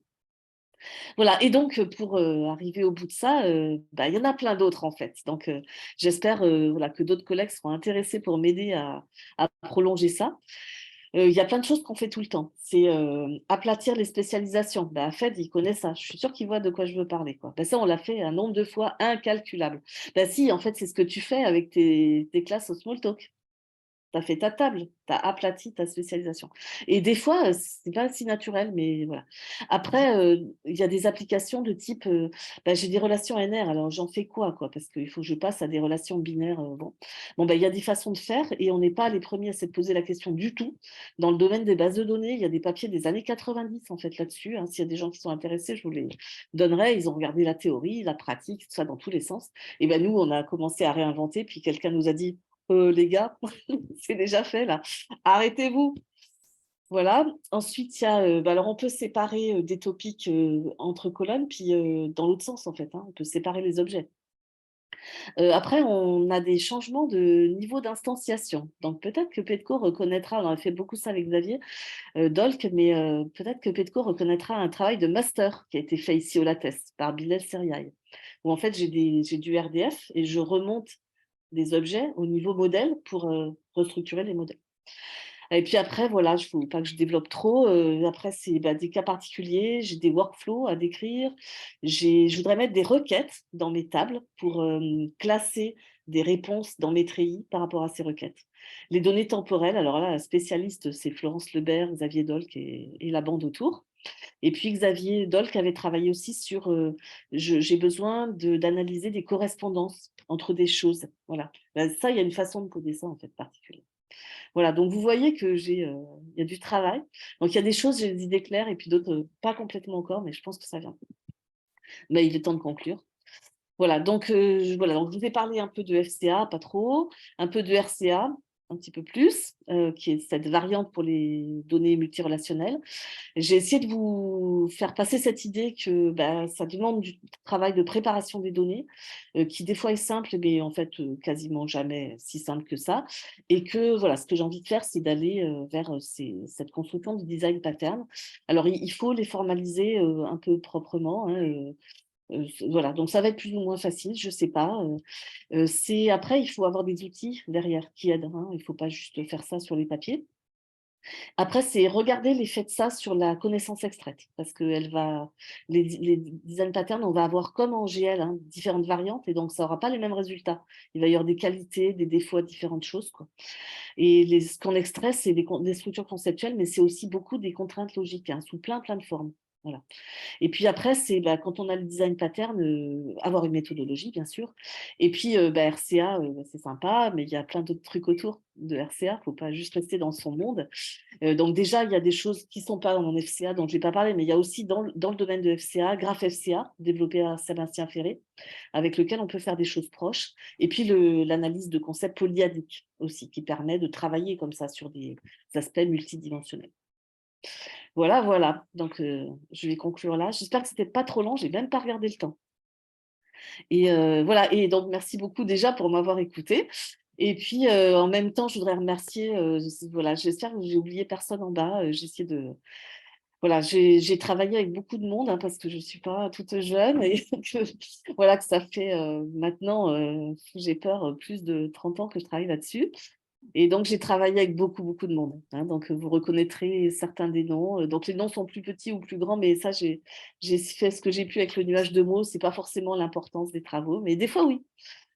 Voilà. Et donc, pour arriver au bout de ça, il y en a plein d'autres, en fait. Donc, j'espère voilà, que d'autres collègues seront intéressés pour m'aider à prolonger ça. Il y a plein de choses qu'on fait tout le temps. C'est aplatir les spécialisations. Fed, il connaît ça. Je suis sûre qu'il voit de quoi je veux parler, quoi. Ça, on l'a fait un nombre de fois incalculable. Si, en fait, c'est ce que tu fais avec tes classes au Smalltalk. Tu as fait ta table, tu as aplati ta spécialisation. Et des fois, c'est pas si naturel, mais voilà. Après, il y a des applications de type, j'ai des relations NR, alors j'en fais quoi? Parce qu'il faut que je passe à des relations binaires. Il y a des façons de faire et on n'est pas les premiers à se poser la question du tout. Dans le domaine des bases de données, il y a des papiers des années 90 en fait là-dessus, hein. S'il y a des gens qui sont intéressés, je vous les donnerai. Ils ont regardé la théorie, la pratique, tout ça dans tous les sens. Et nous, on a commencé à réinventer, puis quelqu'un nous a dit, les gars, c'est déjà fait là, arrêtez-vous. Voilà. Ensuite, il y a, alors on peut séparer des topics entre colonnes, puis dans l'autre sens en fait, hein, on peut séparer les objets. Après, on a des changements de niveau d'instanciation. Donc peut-être que Petco reconnaîtra, on a fait beaucoup ça avec Xavier Dolk, mais peut-être que Petco reconnaîtra un travail de master qui a été fait ici au LaTeX par Bilal Seriaï, où en fait j'ai du RDF et je remonte des objets au niveau modèle pour restructurer les modèles. Et puis après, voilà, il ne faut pas que je développe trop. Après, c'est des cas particuliers, j'ai des workflows à décrire. Je voudrais mettre des requêtes dans mes tables pour classer des réponses dans mes treillis par rapport à ces requêtes. Les données temporelles, alors là, la spécialiste, c'est Florence Lebert, Xavier Dolk et la bande autour. Et puis Xavier Dolk avait travaillé aussi sur j'ai besoin d'analyser des correspondances entre des choses. Voilà. Ça, il y a une façon de coder ça en fait particulière. Voilà, donc vous voyez que il y a du travail. Donc il y a des choses, j'ai des idées claires et puis d'autres pas complètement encore, mais je pense que ça vient. Mais il est temps de conclure. Voilà, donc je vous ai parlé un peu de FCA, pas trop, un peu de RCA, un petit peu plus, qui est cette variante pour les données multirelationnelles. J'ai essayé de vous faire passer cette idée que ça demande du travail de préparation des données, qui des fois est simple, mais en fait quasiment jamais si simple que ça. Et que voilà, ce que j'ai envie de faire, c'est d'aller vers cette construction de design pattern. Alors, il faut les formaliser un peu proprement, hein, voilà, donc ça va être plus ou moins facile, je ne sais pas. Après, il faut avoir des outils derrière qui aident, hein. Il ne faut pas juste faire ça sur les papiers. Après, c'est regarder l'effet de ça sur la connaissance extraite, parce que les design patterns, on va avoir comme en GL, hein, différentes variantes, et donc ça n'aura pas les mêmes résultats. Il va y avoir des qualités, des défauts à différentes choses, quoi. Et ce qu'on extrait, c'est des structures conceptuelles, mais c'est aussi beaucoup des contraintes logiques, hein, sous plein de formes. Voilà. Et puis après, c'est quand on a le design pattern, avoir une méthodologie, bien sûr. Et puis, RCA, c'est sympa, mais il y a plein d'autres trucs autour de RCA. Il ne faut pas juste rester dans son monde. Donc déjà, il y a des choses qui ne sont pas dans mon FCA, dont je ne vais pas parler, mais il y a aussi dans le domaine de FCA, Graph FCA, développé par Sébastien Ferré, avec lequel on peut faire des choses proches. Et puis l'analyse de concepts polyadiques aussi, qui permet de travailler comme ça sur des aspects multidimensionnels. Voilà, voilà. Donc, je vais conclure là. J'espère que c'était pas trop long. J'ai même pas regardé le temps. Et voilà. Et donc, merci beaucoup déjà pour m'avoir écouté. Et puis, en même temps, je voudrais remercier. Voilà, j'espère que j'ai oublié personne en bas. J'ai essayé de. Voilà, j'ai travaillé avec beaucoup de monde hein, parce que je ne suis pas toute jeune et que, voilà, que ça fait maintenant, j'ai peur, plus de 30 ans que je travaille là-dessus. Et donc, j'ai travaillé avec beaucoup, beaucoup de monde. Hein, donc, vous reconnaîtrez certains des noms. Donc, les noms sont plus petits ou plus grands, mais ça, j'ai fait ce que j'ai pu avec le nuage de mots. Ce n'est pas forcément l'importance des travaux, mais des fois, oui.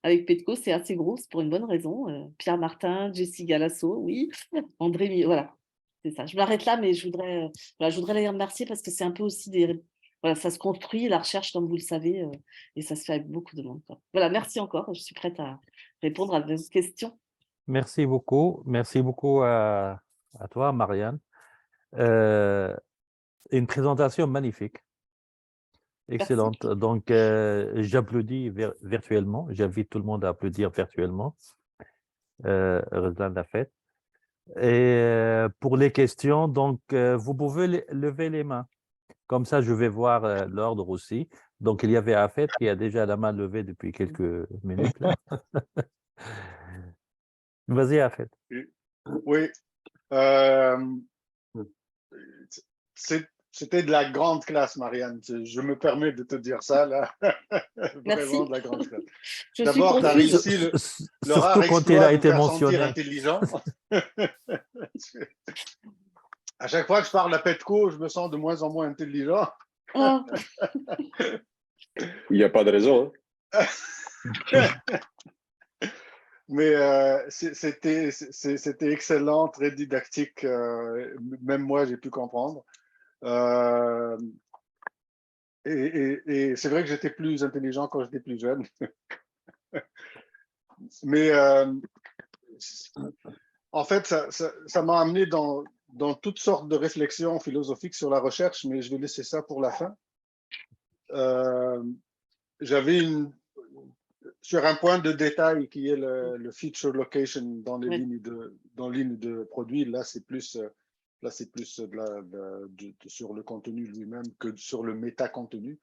Avec Petco, c'est assez gros, c'est pour une bonne raison. Pierre Martin, Jessie Galasso, oui. André, voilà, c'est ça. Je m'arrête là, mais voilà, je voudrais les remercier parce que c'est un peu aussi des. Voilà, ça se construit, la recherche, comme vous le savez, et ça se fait avec beaucoup de monde, quoi. Voilà, merci encore. Je suis prête à répondre à vos questions. Merci beaucoup. Merci beaucoup à toi, Marianne. Une présentation magnifique, excellente. Merci. Donc, j'applaudis virtuellement. J'invite tout le monde à applaudir virtuellement. Heureusement l'a fait. Et pour les questions, donc, vous pouvez lever les mains. Comme ça, je vais voir l'ordre aussi. Donc, il y avait Afet qui a déjà la main levée depuis quelques minutes. Là. Vas-y, Afet. Oui. Euh, C'était de la grande classe, Marianne. Je me permets de te dire ça, là. Vraiment Merci. de la grande classe. Je suis D'abord, tu as confuse. réussi le Surtout rare quand il exploit a de me été faire sentir mentionné. intelligent. À chaque fois que je parle à Petco, je me sens de moins en moins intelligent. Ah, Il n'y a pas de raison. Hein. Mais c'était excellent, très didactique. Même moi, j'ai pu comprendre. Euh, et c'est vrai que j'étais plus intelligent quand j'étais plus jeune. Mais en fait, ça m'a amené dans toutes sortes de réflexions philosophiques sur la recherche, mais je vais laisser ça pour la fin. J'avais sur un point de détail qui est le feature location dans les ouais. lignes de produits. Là, c'est plus sur le contenu lui-même que sur le méta-contenu.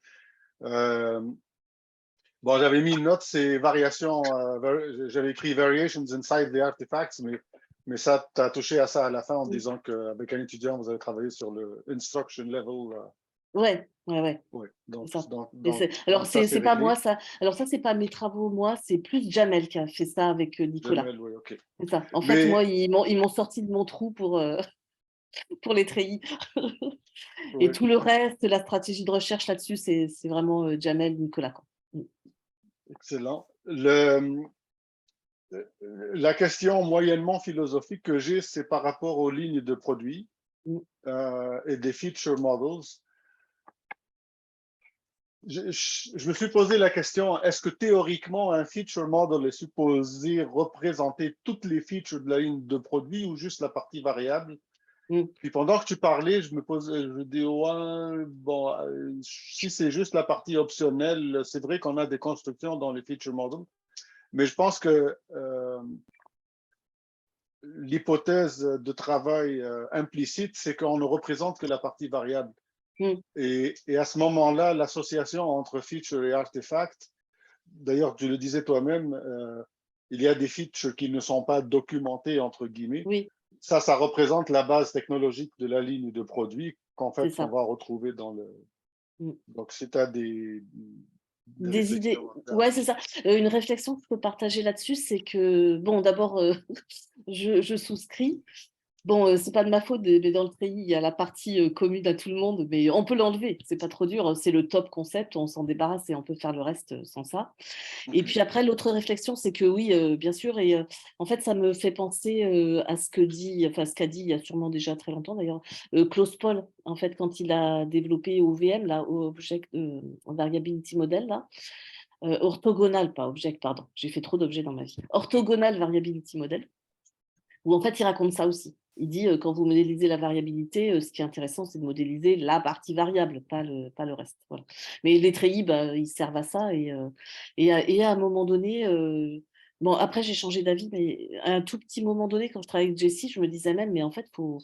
Bon, j'avais mis une note, c'est variations, j'avais écrit variations inside the artifacts, mais ça, tu as touché à ça à la fin en disant qu'avec un étudiant, vous avez travaillé sur le instruction level. Ouais. Ouais, C'est ça. donc Alors, ça, c'est c'est pas moi, réglé. ça. Alors, ça, c'est pas mes travaux, moi, c'est plus Jamel qui a fait ça avec Nicolas. Jamel, oui, ok. C'est ça. En fait, Mais, moi, ils m'ont sorti de mon trou pour les treillis. Et ouais, tout le reste, la stratégie de recherche là-dessus, c'est vraiment Jamel, Nicolas, quoi. excellent. La question moyennement philosophique que j'ai, c'est par rapport aux lignes de produits et des feature models. Je me suis posé la question, est-ce que théoriquement, un feature model est supposé représenter toutes les features de la ligne de produit ou juste la partie variable? Puis pendant que tu parlais, je me dis, ouais, bon, si c'est juste la partie optionnelle, c'est vrai qu'on a des constructions dans les feature models, mais je pense que l'hypothèse de travail implicite, c'est qu'on ne représente que la partie variable. Et à ce moment-là, l'association entre feature et artefact, d'ailleurs, tu le disais toi-même, il y a des features qui ne sont pas documentées, entre guillemets. Oui, Ça représente la base technologique de la ligne de produit qu'on va retrouver dans le... Donc, si tu as des idées. réflexions. Ouais, c'est ça. Une réflexion que je peux partager là-dessus, c'est que, bon, d'abord, je souscris. Bon, c'est pas de ma faute, mais dans le treillis, il y a la partie commune à tout le monde, mais on peut l'enlever, c'est pas trop dur, c'est le top concept, on s'en débarrasse et on peut faire le reste sans ça. Et puis après, l'autre réflexion, c'est que oui, bien sûr, et en fait, ça me fait penser à ce qu'a dit il y a sûrement déjà très longtemps d'ailleurs, Klaus Paul, en fait, quand il a développé OVM, là, Object Variability Model, là, orthogonal, pas object, pardon, j'ai fait trop d'objets dans ma vie, orthogonal Variability Model, où en fait, il raconte ça aussi. Il dit, quand vous modélisez la variabilité, ce qui est intéressant, c'est de modéliser la partie variable, pas le reste. Voilà. Mais les treillis, ils servent à ça. Et à un moment donné, Bon, après, j'ai changé d'avis, mais à un tout petit moment donné, quand je travaillais avec Jessie, je me disais même, mais en fait, faut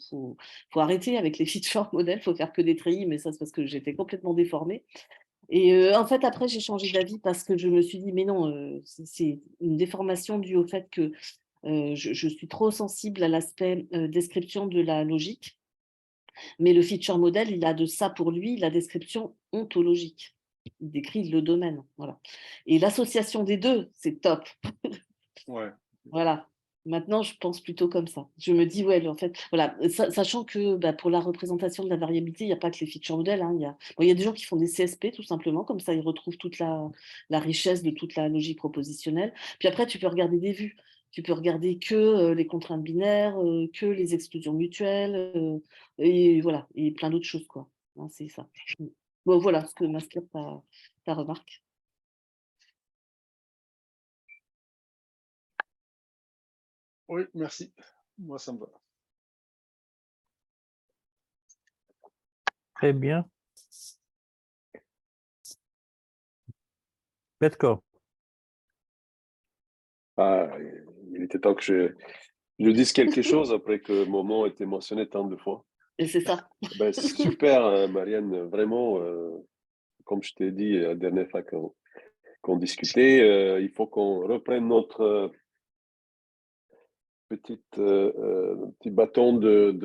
arrêter avec les feature modèles, faut faire que des treillis, mais ça, c'est parce que j'étais complètement déformée. Et en fait, après, j'ai changé d'avis parce que je me suis dit, mais non, c'est une déformation due au fait que je suis trop sensible à l'aspect description de la logique. Mais le feature model, il a de ça pour lui, la description ontologique. Il décrit le domaine. Voilà. Et l'association des deux, c'est top. Ouais. Voilà. Maintenant, je pense plutôt comme ça. Je me dis, ouais, en fait, voilà, sachant que pour la représentation de la variabilité, il n'y a pas que les feature models. Hein, il y a des gens qui font des CSP, tout simplement, comme ça, ils retrouvent toute la richesse de toute la logique propositionnelle. Puis après, tu peux regarder des vues. Tu peux regarder que les contraintes binaires, que les exclusions mutuelles, et voilà, et plein d'autres choses, quoi. Hein, c'est ça. Bon, voilà ce que m'inspire ta remarque. Oui, merci. Moi, ça me va. Très bien. Petko. Ah, il était temps que je dise quelque chose après que Momon ait été mentionné tant de fois. Et c'est ça. Ben, super, Marianne, vraiment, comme je t'ai dit la dernière fois qu'on discutait, il faut qu'on reprenne notre petit bâton de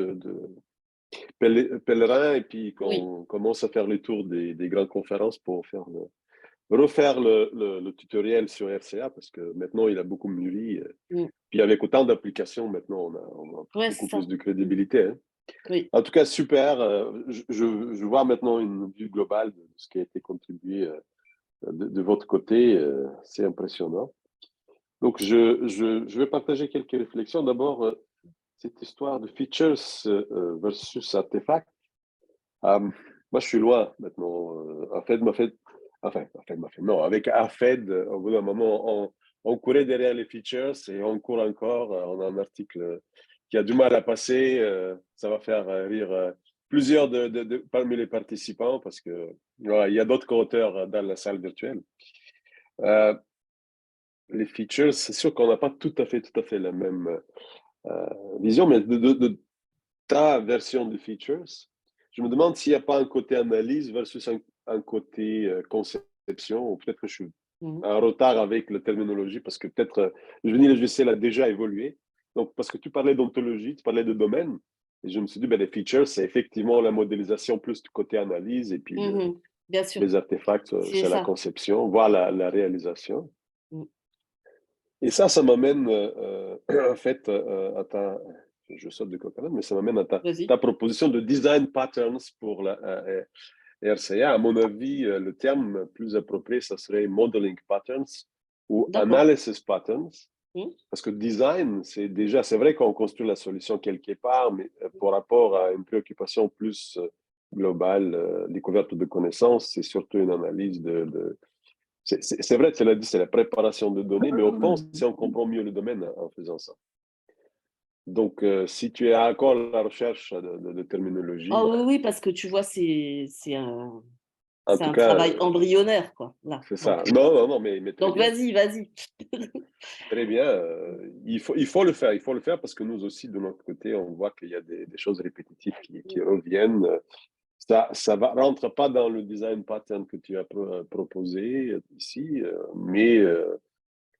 pèlerin et puis qu'on Oui. commence à faire le tour des grandes conférences pour refaire le tutoriel sur RCA parce que maintenant il a beaucoup mûri. Mm. Puis avec autant d'applications, maintenant on a Ouais, c'est beaucoup ça. plus de crédibilité. Hein. Oui. En tout cas, super. Je vois maintenant une vue globale de ce qui a été contribué de votre côté. C'est impressionnant. Donc, je vais partager quelques réflexions. D'abord, cette histoire de features versus artefacts. Moi, je suis loin maintenant. Afed m'a fait, enfin, Afed m'a fait, non, avec Afed, au bout d'un moment, on courait derrière les features et on court encore. On a un article qui a du mal à passer. Ça va faire rire plusieurs parmi les participants parce que voilà, il y a d'autres co-auteurs dans la salle virtuelle. Les features, c'est sûr qu'on n'a pas tout à fait la même vision, mais de ta version de features, je me demande s'il n'y a pas un côté analyse versus un côté conception, ou peut-être que je suis en retard avec la terminologie, parce que peut-être le logiciel a déjà évolué. Donc, parce que tu parlais d'ontologie, tu parlais de domaine, et je me suis dit, ben, les features, c'est effectivement la modélisation plus du côté analyse, et puis Bien sûr. les artefacts, c'est la conception, voire la réalisation. Et ça m'amène en fait à je saute de coq mais ça m'amène à ta proposition de design patterns pour la RCA. À mon avis, le terme plus approprié, ça serait modeling patterns ou analysis patterns. Parce que design, c'est vrai qu'on construit la solution quelque part, mais par rapport à une préoccupation plus globale, découverte de connaissances, c'est surtout une analyse c'est vrai, tu l'as dit, c'est la préparation de données, mais au fond, si on comprend mieux le domaine en faisant ça. Donc, si tu es encore à la recherche de terminologie. Oh, oui, parce que tu vois, c'est un cas, travail embryonnaire, quoi. Là. C'est ça. Non, mais très donc, bien. vas-y. Très bien. Il faut le faire. Il faut le faire parce que nous aussi, de notre côté, on voit qu'il y a des choses répétitives qui reviennent. Ça ne rentre pas dans le design pattern que tu as proposé ici, mais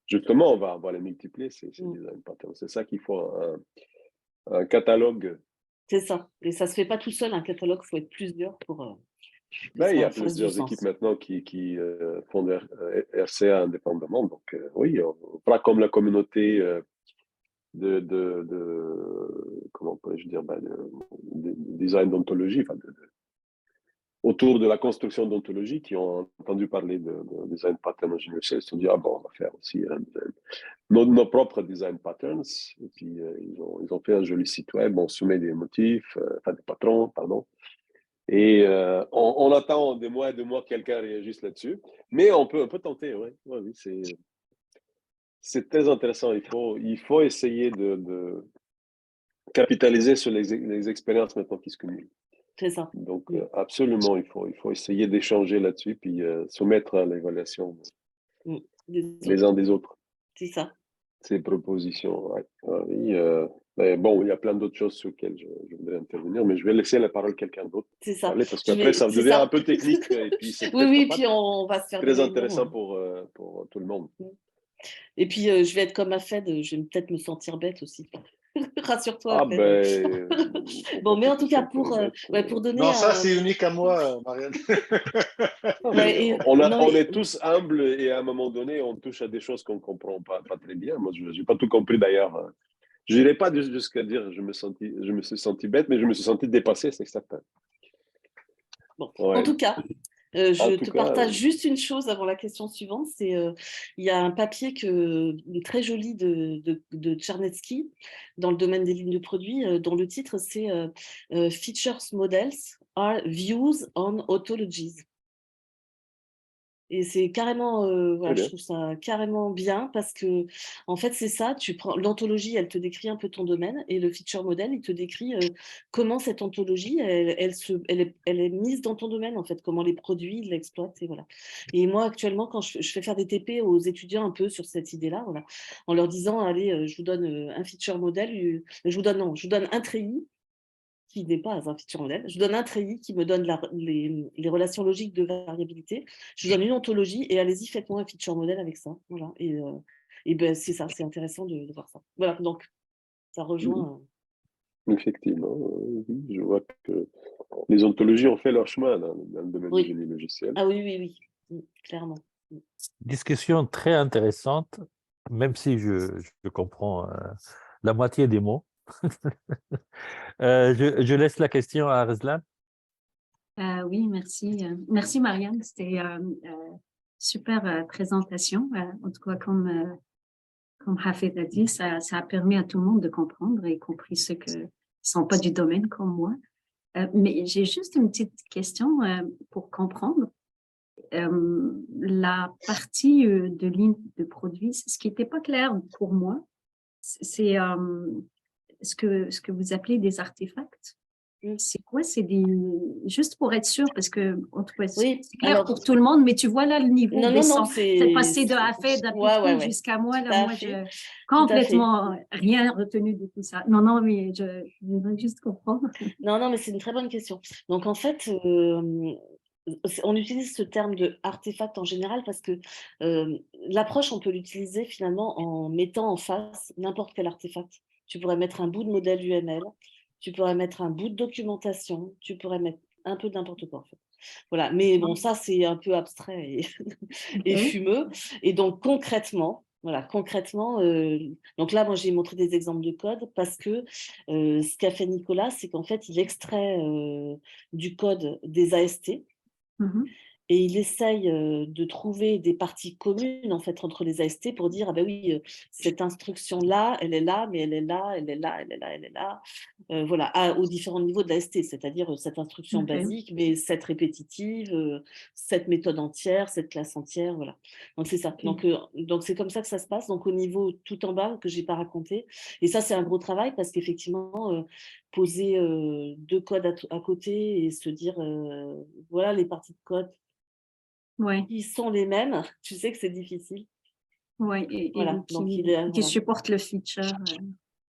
justement, on va les multiplier, ces design patterns. C'est ça qu'il faut, un catalogue. C'est ça. Et ça ne se fait pas tout seul, un catalogue, il faut être plusieurs pour que Il y ça a fasse du plusieurs sens. équipes maintenant qui font des RCA indépendamment. Donc, oui, on fera comme la communauté comment pourrais-je dire, de design d'ontologie, autour de la construction d'ontologie, qui ont entendu parler de design pattern ingénieur, ils se sont dit, ah bon, on va faire aussi nos propres design patterns. Et puis, ils ont fait un joli site web, on soumet des motifs, des patrons, pardon. Et on attend des mois et des mois que quelqu'un réagisse là-dessus. Mais on peut tenter, oui. Oui, c'est très intéressant. Il faut essayer de capitaliser sur les expériences maintenant qui se cumulent. C'est ça. Donc, absolument, il faut essayer d'échanger là-dessus puis soumettre à l'évaluation les uns des autres. C'est ça. ces propositions. Ouais. Oui, mais bon, il y a plein d'autres choses sur lesquelles je voudrais intervenir, mais je vais laisser la parole à quelqu'un d'autre C'est ça. parler, parce qu'après, ça devient un peu technique, et puis c'est Oui, peut-être oui, pas puis on va se faire des très réunions. intéressant pour tout le monde. Et puis, je vais être comme Afed, je vais peut-être me sentir bête aussi. Rassure-toi, Ah Afed. ben, Bon, mais en tout cas, pour pour donner Non, ça, un... c'est unique à moi, Marianne. Ouais, et- on non, mais- est tous humbles, et à un moment donné, on touche à des choses qu'on ne comprend pas très bien. Moi, je n'ai pas tout compris d'ailleurs. Je n'irai pas jusqu'à dire je me suis senti bête, mais je me suis senti dépassé, c'est certain. Bon. Ouais. En tout cas, En je tout te cas, partage juste une chose avant la question suivante. C'est il y a un papier très joli de Czarnecki dans le domaine des lignes de produits, dont le titre c'est Features Models are Views on Ontologies. Et c'est carrément, voilà, je bien. trouve ça carrément bien parce que, en fait, c'est ça, tu prends l'ontologie, elle te décrit un peu ton domaine, et le feature model, il te décrit comment cette ontologie, elle est mise dans ton domaine, en fait, comment les produits, ils l'exploitent, et voilà. Et moi, actuellement, quand je fais faire des TP aux étudiants un peu sur cette idée-là, voilà, en leur disant, allez, je vous donne un feature model, je vous donne un treillis qui n'est pas un feature model. Je donne un treillis qui me donne les relations logiques de variabilité. Je donne une ontologie et allez-y, faites-moi un feature model avec ça. Voilà. Et ben, c'est ça, c'est intéressant de voir ça. Voilà, donc ça rejoint. Effectivement, oui, je vois que les ontologies ont fait leur chemin dans le domaine du Oui. génie logiciel. Ah oui, oui, oui, clairement. Discussion très intéressante, même si je comprends la moitié des mots. Je laisse la question à Rezlan. Oui, merci. Merci, Marianne. C'était super présentation. En tout cas, comme Hafid a dit, ça a permis à tout le monde de comprendre, y compris ceux qui ne sont pas du domaine comme moi. Mais j'ai juste une petite question pour comprendre. La partie de ligne de produit, ce qui n'était pas clair pour moi, c'est ce que vous appelez des artefacts. C'est quoi? C'est des... Juste pour être sûr, parce que en tout cas, Oui, c'est clair alors, pour tout le monde, mais tu vois là le niveau non, descend. c'est passé de Hafid à ouais, Pitbull ouais. jusqu'à moi. Tout Là, à moi, fait. je Tout à fait. complètement rien retenu de tout ça. Non, non, mais je voudrais juste comprendre. Non, mais c'est une très bonne question. Donc, en fait, on utilise ce terme de artefact en général parce que l'approche, on peut l'utiliser finalement en mettant en face n'importe quel artefact. Tu pourrais mettre un bout de modèle UML, tu pourrais mettre un bout de documentation, tu pourrais mettre un peu n'importe quoi en fait. Voilà, mais bon, ça c'est un peu abstrait et fumeux. Et donc concrètement, donc là, moi j'ai montré des exemples de code parce que ce qu'a fait Nicolas, c'est qu'en fait, il extrait du code des AST. Et il essaye de trouver des parties communes en fait entre les AST pour dire ah ben oui cette instruction là elle est là mais elle est là elle est là elle est là elle est là voilà aux différents niveaux de l'AST, c'est-à-dire cette instruction basique mais cette répétitive, cette méthode entière, cette classe entière, voilà. Donc c'est ça. Donc c'est comme ça que ça se passe. Donc au niveau tout en bas que j'ai pas raconté, et ça c'est un gros travail parce qu'effectivement poser deux codes à côté et se dire voilà les parties de code qui sont les mêmes, tu sais que c'est difficile. Oui, et voilà. qui supporte le feature.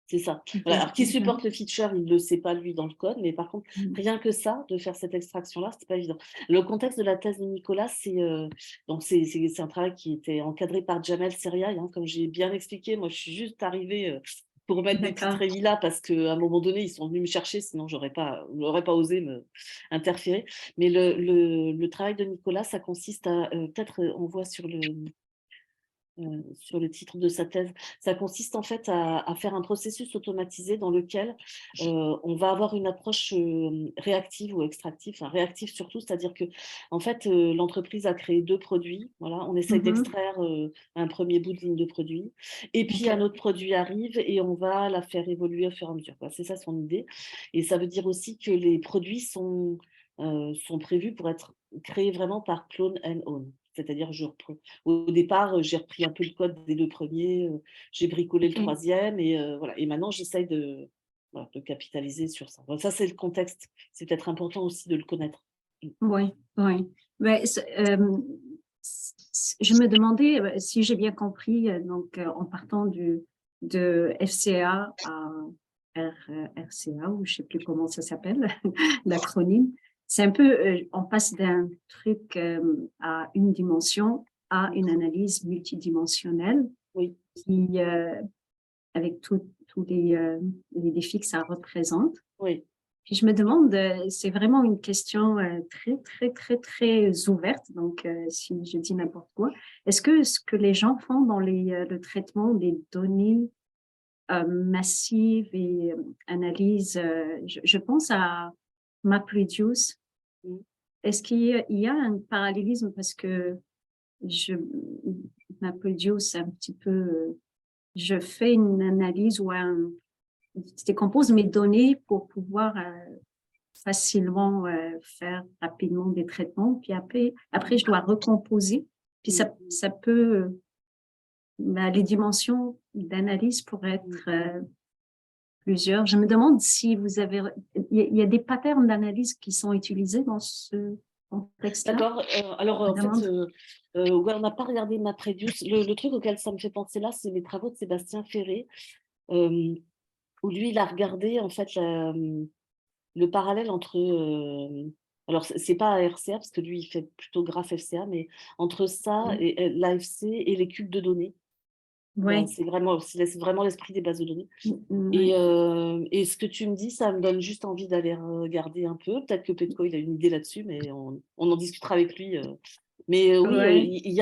C'est ça. Voilà. Alors, qui supporte le feature, il ne le sait pas, lui, dans le code, mais par contre, rien que ça, de faire cette extraction-là, ce n'est pas évident. Le contexte de la thèse de Nicolas, c'est un travail qui était encadré par Jamel Seriaï, hein, comme j'ai bien expliqué. Moi, je suis juste arrivée pour mettre des petites révis là, parce qu'à un moment donné, ils sont venus me chercher, sinon je n'aurais pas osé me interférer. Mais le travail de Nicolas, ça consiste à, peut-être on voit sur le titre de sa thèse, ça consiste en fait à faire un processus automatisé dans lequel on va avoir une approche réactive ou extractive, enfin réactive surtout, c'est-à-dire que en fait l'entreprise a créé deux produits, voilà, on essaie d'extraire un premier bout de ligne de produit, et puis un autre produit arrive et on va la faire évoluer au fur et à mesure. C'est ça son idée, et ça veut dire aussi que les produits sont prévus pour être créés vraiment par clone and own. C'est-à-dire, au départ, j'ai repris un peu le code des deux premiers, j'ai bricolé le troisième, et voilà. Et maintenant, j'essaye de capitaliser sur ça. Donc, ça, c'est le contexte. C'est peut-être important aussi de le connaître. Oui, oui. Mais je me demandais si j'ai bien compris, donc en partant de FCA à RCA, ou je ne sais plus comment ça s'appelle, l'acronyme. C'est un peu, on passe d'un truc à une dimension à une analyse multidimensionnelle Oui. qui, avec tous les défis que ça représente. Oui. Puis je me demande, c'est vraiment une question très, très, très, très ouverte, donc si je dis n'importe quoi, est-ce que ce que les gens font dans le traitement des données massives et analyse, je pense à MapReduce. Mm. Est-ce qu'il y a un parallélisme parce que MapReduce, un petit peu, je fais une analyse ou je décompose mes données pour pouvoir facilement faire rapidement des traitements, puis après je dois recomposer, puis ça peut, les dimensions d'analyse pourraient être plusieurs. Je me demande si vous avez, il y a des patterns d'analyse qui sont utilisés dans ce contexte-là. D'accord. Alors, en fait, ouais, on n'a pas regardé MapReduce. Le truc auquel ça me fait penser là, c'est les travaux de Sébastien Ferré, où lui, il a regardé en fait le parallèle entre, alors c'est pas RCA parce que lui il fait plutôt graphe FCA, mais entre ça et l'AFC et les cubes de données. Oui. C'est vraiment l'esprit des bases de données. Oui. Et ce que tu me dis, ça me donne juste envie d'aller regarder un peu. Peut-être que Petko il a une idée là-dessus, mais on en discutera avec lui. Mais oui, il y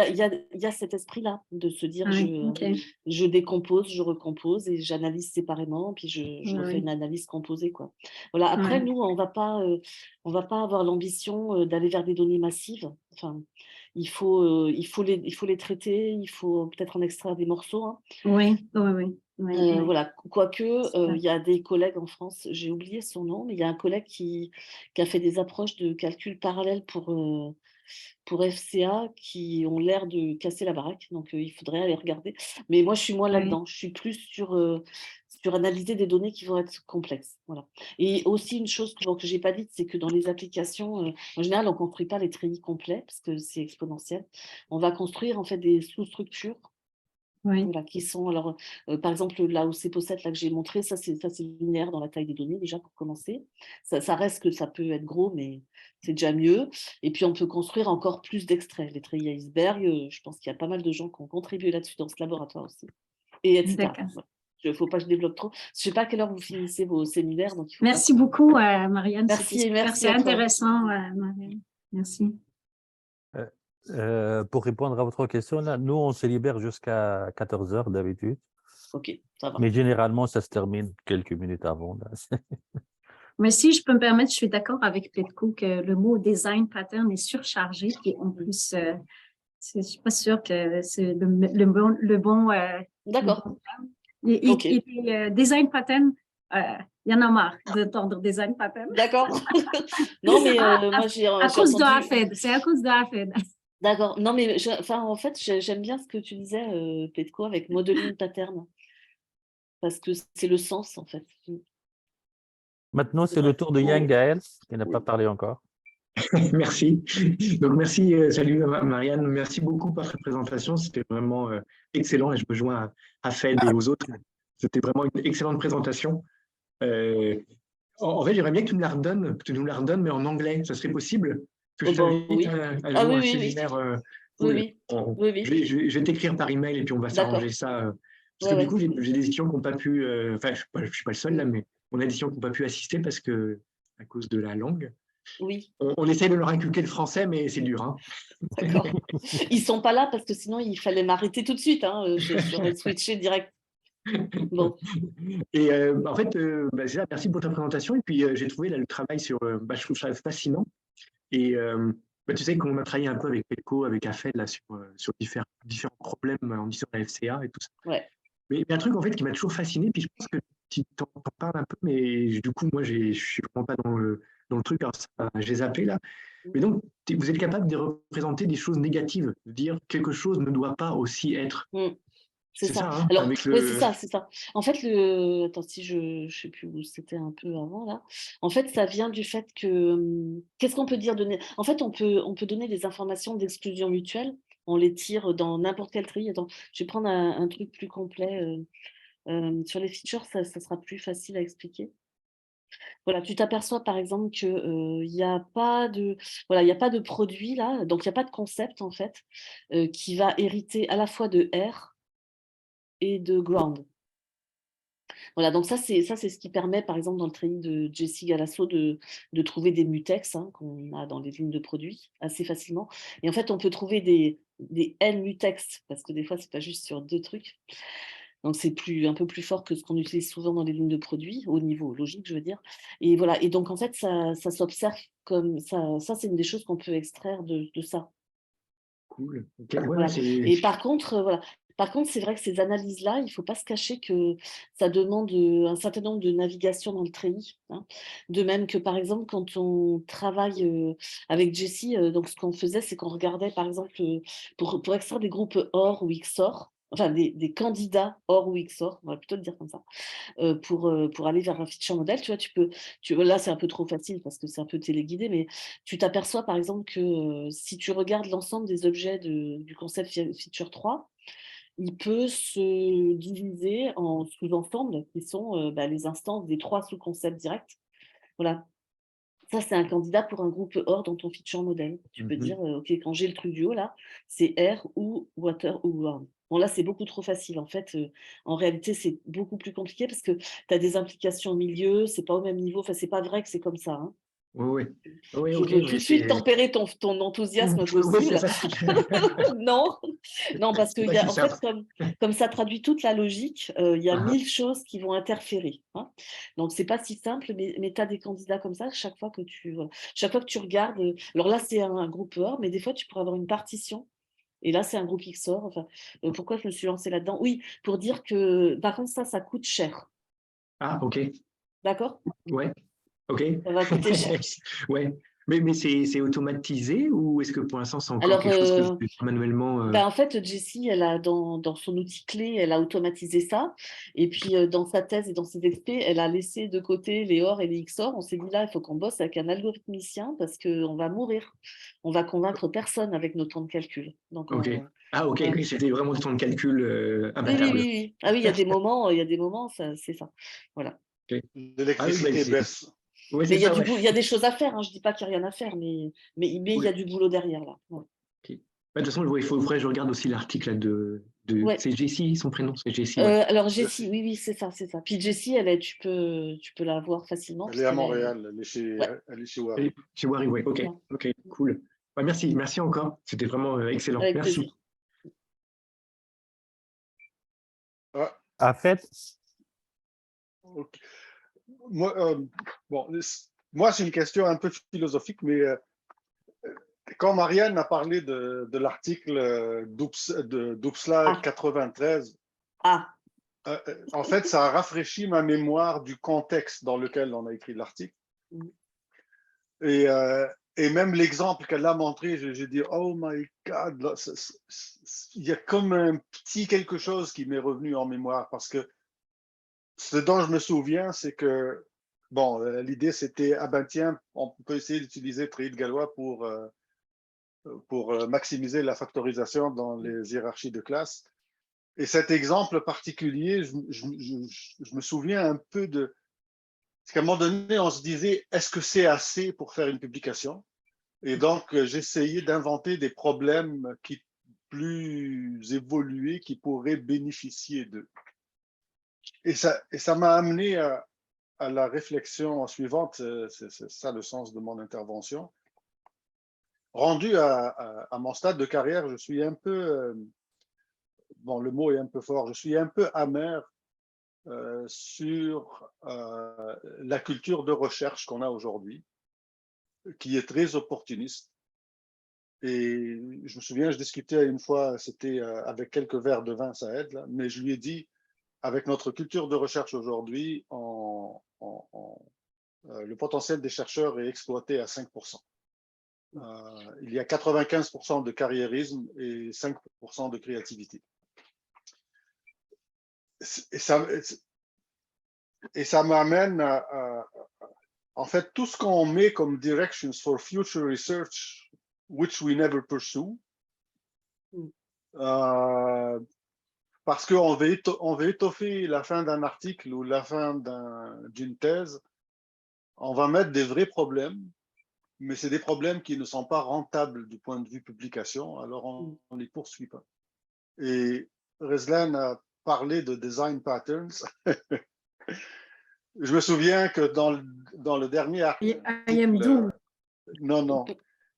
a cet esprit-là de se dire je décompose, je recompose et j'analyse séparément, puis je refais une analyse composée, quoi. Voilà. Après, nous, on va pas avoir l'ambition d'aller vers des données massives. Enfin, il faut les traiter, il faut peut-être en extraire des morceaux. Hein. Oui. Voilà, quoique, il y a des collègues en France, j'ai oublié son nom, mais il y a un collègue qui a fait des approches de calcul parallèle pour FCA qui ont l'air de casser la baraque, donc il faudrait aller regarder. Mais moi, je suis moins là-dedans, je suis plus sur analyser des données qui vont être complexes. Voilà. Et aussi, une chose que je n'ai pas dite, c'est que dans les applications, en général, on ne construit pas les treillis complets parce que c'est exponentiel. On va construire en fait des sous-structures. Voilà, qui sont, alors, par exemple, là où c'est possède, là que j'ai montré, ça c'est linéaire dans la taille des données, déjà, pour commencer. Ça reste que ça peut être gros, mais c'est déjà mieux. Et puis, on peut construire encore plus d'extraits. Les treillis iceberg, je pense qu'il y a pas mal de gens qui ont contribué là-dessus dans ce laboratoire aussi. Et etc. Il ne faut pas que je développe trop. Je ne sais pas à quelle heure vous finissez vos séminaires. Donc merci beaucoup, Marianne. Merci intéressant, Marianne. Merci. Pour répondre à votre question, là, nous, on se libère jusqu'à 14h d'habitude. Ok, ça va. Mais généralement, ça se termine quelques minutes avant. Là. Mais si je peux me permettre, je suis d'accord avec Petko que le mot design pattern est surchargé. Et en plus, je ne suis pas sûre que c'est le bon. D'accord. Design pattern, il y en a marre d'entendre design pattern. D'accord. Non, mais moi, j'ai à cause de AFED. C'est à cause de AFED. D'accord. Non, mais en fait, j'aime bien ce que tu disais, Petko, avec modeling pattern. Parce que c'est le sens, en fait. Maintenant, c'est le tour de Yann Gaël, qui n'a pas parlé encore. Merci. Donc, merci, salut Marianne, merci beaucoup pour cette présentation. C'était vraiment excellent et je me joins à Fed et aux autres. C'était vraiment une excellente présentation. En fait, j'aimerais bien que tu nous la redonnes, mais en anglais. Ça serait possible que je t'invite à jouer un séminaire. Oui. Je vais t'écrire par email et puis on va s'arranger ça. Parce que du coup, j'ai des éditions qui n'ont pas pu. Enfin, je ne suis pas le seul là, mais on a des éditions qui n'ont pas pu assister parce que à cause de la langue. Oui. On essaie de leur inculquer le français, mais c'est dur. Hein. D'accord. Ils ne sont pas là parce que sinon, il fallait m'arrêter tout de suite. Hein. J'aurais switché direct. Bon. Et en fait, déjà, merci pour ta présentation. Et puis, j'ai trouvé là, le travail sur. Je trouve ça fascinant. Et tu sais qu'on a travaillé un peu avec Petko, avec AFED là, sur différents problèmes en histoire de la FCA et tout ça. Ouais. Mais il y a un truc en fait qui m'a toujours fasciné. Puis je pense que tu t'en parles un peu, mais du coup, moi, je ne suis vraiment pas dans le truc. Alors, j'ai zappé là. Mais donc, vous êtes capable de représenter des choses négatives, de dire quelque chose ne doit pas aussi être. C'est ça. Hein, Alors, c'est ça. En fait, attends, si je ne sais plus où c'était un peu avant là. En fait, ça vient du fait que qu'est-ce qu'on peut dire En fait, on peut donner des informations d'exclusion mutuelle on les tire dans n'importe quel tri. Attends, je vais prendre un truc plus complet. Sur les features, ça sera plus facile à expliquer. Voilà, tu t'aperçois par exemple qu'il n'y a pas de, voilà, il y a pas de produit là, donc il n'y a pas de concept en fait, qui va hériter à la fois de air et de ground. Voilà, donc ça c'est ce qui permet par exemple dans le training de Jessie Galasso de trouver des mutex qu'on a dans les lignes de produits assez facilement. Et en fait, on peut trouver des N mutex parce que des fois, c'est pas juste sur 2 trucs. Donc c'est un peu plus fort que ce qu'on utilise souvent dans les lignes de produits, au niveau logique, je veux dire. Et voilà, et donc en fait, ça s'observe comme ça. Ça, c'est une des choses qu'on peut extraire de ça. Cool. Ok, ouais, Voilà. c'est. Et par contre, voilà. Par contre, c'est vrai que ces analyses-là, il ne faut pas se cacher que ça demande un certain nombre de navigations dans le treillis, hein. De même que, par exemple, quand on travaille avec Jessie, donc ce qu'on faisait, c'est qu'on regardait, par exemple, pour extraire des groupes OR ou XOR, enfin des candidats OR ou XOR, on va plutôt le dire comme ça, pour aller vers un feature model, tu vois, là c'est un peu trop facile parce que c'est un peu téléguidé, mais tu t'aperçois par exemple que si tu regardes l'ensemble des objets du concept feature 3, il peut se diviser en sous-ensembles qui sont les instances des 3 sous-concepts directs. Voilà. Ça, c'est un candidat pour un groupe OR dans ton feature model. Tu peux dire, OK, quand j'ai le truc du haut, là, c'est air ou water ou warm. Bon, là, c'est beaucoup trop facile. En fait, en réalité, c'est beaucoup plus compliqué parce que tu as des implications au milieu, c'est pas au même niveau. Enfin, c'est pas vrai que c'est comme ça, hein. Oui, oui. Oui, Je ok, veux tout mais de suite tempérer ton enthousiasme Oui, c'est possible. ça. Non, non, parce que C'est pas y si a, en fait, simple. comme ça traduit toute la logique, il y a Ah, 1000 choses qui vont interférer, hein. Donc, c'est pas si simple, mais tu as des candidats comme ça chaque fois que chaque fois que tu regardes. Alors là, c'est un groupe OR, mais des fois, tu pourrais avoir une partition. Et là, c'est un groupe XOR. Enfin, pourquoi je me suis lancée là-dedans? Oui, pour dire que, par contre, ça coûte cher. ok. D'accord? Ouais, ok. Ça va coûter cher. Ouais. Mais c'est automatisé ou est-ce que pour l'instant, c'est encore Alors, quelque chose que vous faites manuellement en fait, Jessie, elle a dans son outil clé, elle a automatisé ça. Et puis, dans sa thèse et dans ses expés, elle a laissé de côté les OR et les XOR. On s'est dit là, il faut qu'on bosse avec un algorithmicien parce qu'on va mourir. On va convaincre personne avec nos temps de calcul. Donc, Ok. Ah, ok, voilà. oui, c'était vraiment du temps de calcul Oui, oui, imbattable. oui, oui. Ah oui, il y a des moments, c'est ça. Voilà. Ok. Ah oui, L'électricité baisse. ouais, Mais c'est ça, ouais. il y a des choses à faire, hein. Je ne dis pas qu'il n'y a rien à faire, mais il y Ouais. a du boulot derrière là. Ouais. Ok. Bah, de toute façon, il faudrait que je regarde aussi l'article là, Ouais. c'est Jessie, son prénom, c'est Jessie, ouais. Alors Jessie, oui, oui, c'est ça, c'est ça. Puis Jessie, tu peux la voir facilement Elle est à puisqu'elle est. Montréal, Ouais, elle est chez Wari. Chez Wari, ouais. Ok, voilà. ok, cool. Bah, merci encore. C'était vraiment excellent. Avec Merci. plaisir. Ah, En fait, ok. Moi, moi, c'est une question un peu philosophique, mais quand Marianne a parlé de l'article d'Uppsala Ah, 93, ah, en fait, ça a rafraîchi ma mémoire du contexte dans lequel on a écrit l'article. mm, Et, et même l'exemple qu'elle a montré, j'ai dit, oh my God, là, il y a comme un petit quelque chose qui m'est revenu en mémoire parce que ce dont je me souviens, c'est que, bon, l'idée c'était, ah ben tiens, on peut essayer d'utiliser Treillis de Galois pour maximiser la factorisation dans les hiérarchies de classe. Et cet exemple particulier, je me souviens un peu de. Parce qu'à un moment donné, on se disait, est-ce que c'est assez pour faire une publication? Et donc, j'essayais d'inventer des problèmes plus évolués qui pourraient bénéficier d'eux. Et ça m'a amené à la réflexion suivante, c'est ça le sens de mon intervention. Rendu à mon stade de carrière, je suis un peu, bon, le mot est un peu fort, je suis un peu amer sur la culture de recherche qu'on a aujourd'hui, qui est très opportuniste. Et je me souviens, je discutais une fois, c'était avec quelques verres de vin, ça aide, là, mais je lui ai dit, avec notre culture de recherche aujourd'hui, le potentiel des chercheurs est exploité à 5%. Il y a 95% de carriérisme et 5% de créativité. Et ça m'amène en fait, tout ce qu'on met comme directions for future research, which we never pursue, Parce qu'on veut étoffer la fin d'un article ou la fin d'une thèse, on va mettre des vrais problèmes, mais c'est des problèmes qui ne sont pas rentables du point de vue publication, alors on ne les poursuit pas. Et Rezlan a parlé de design patterns. Je me souviens que dans le dernier article...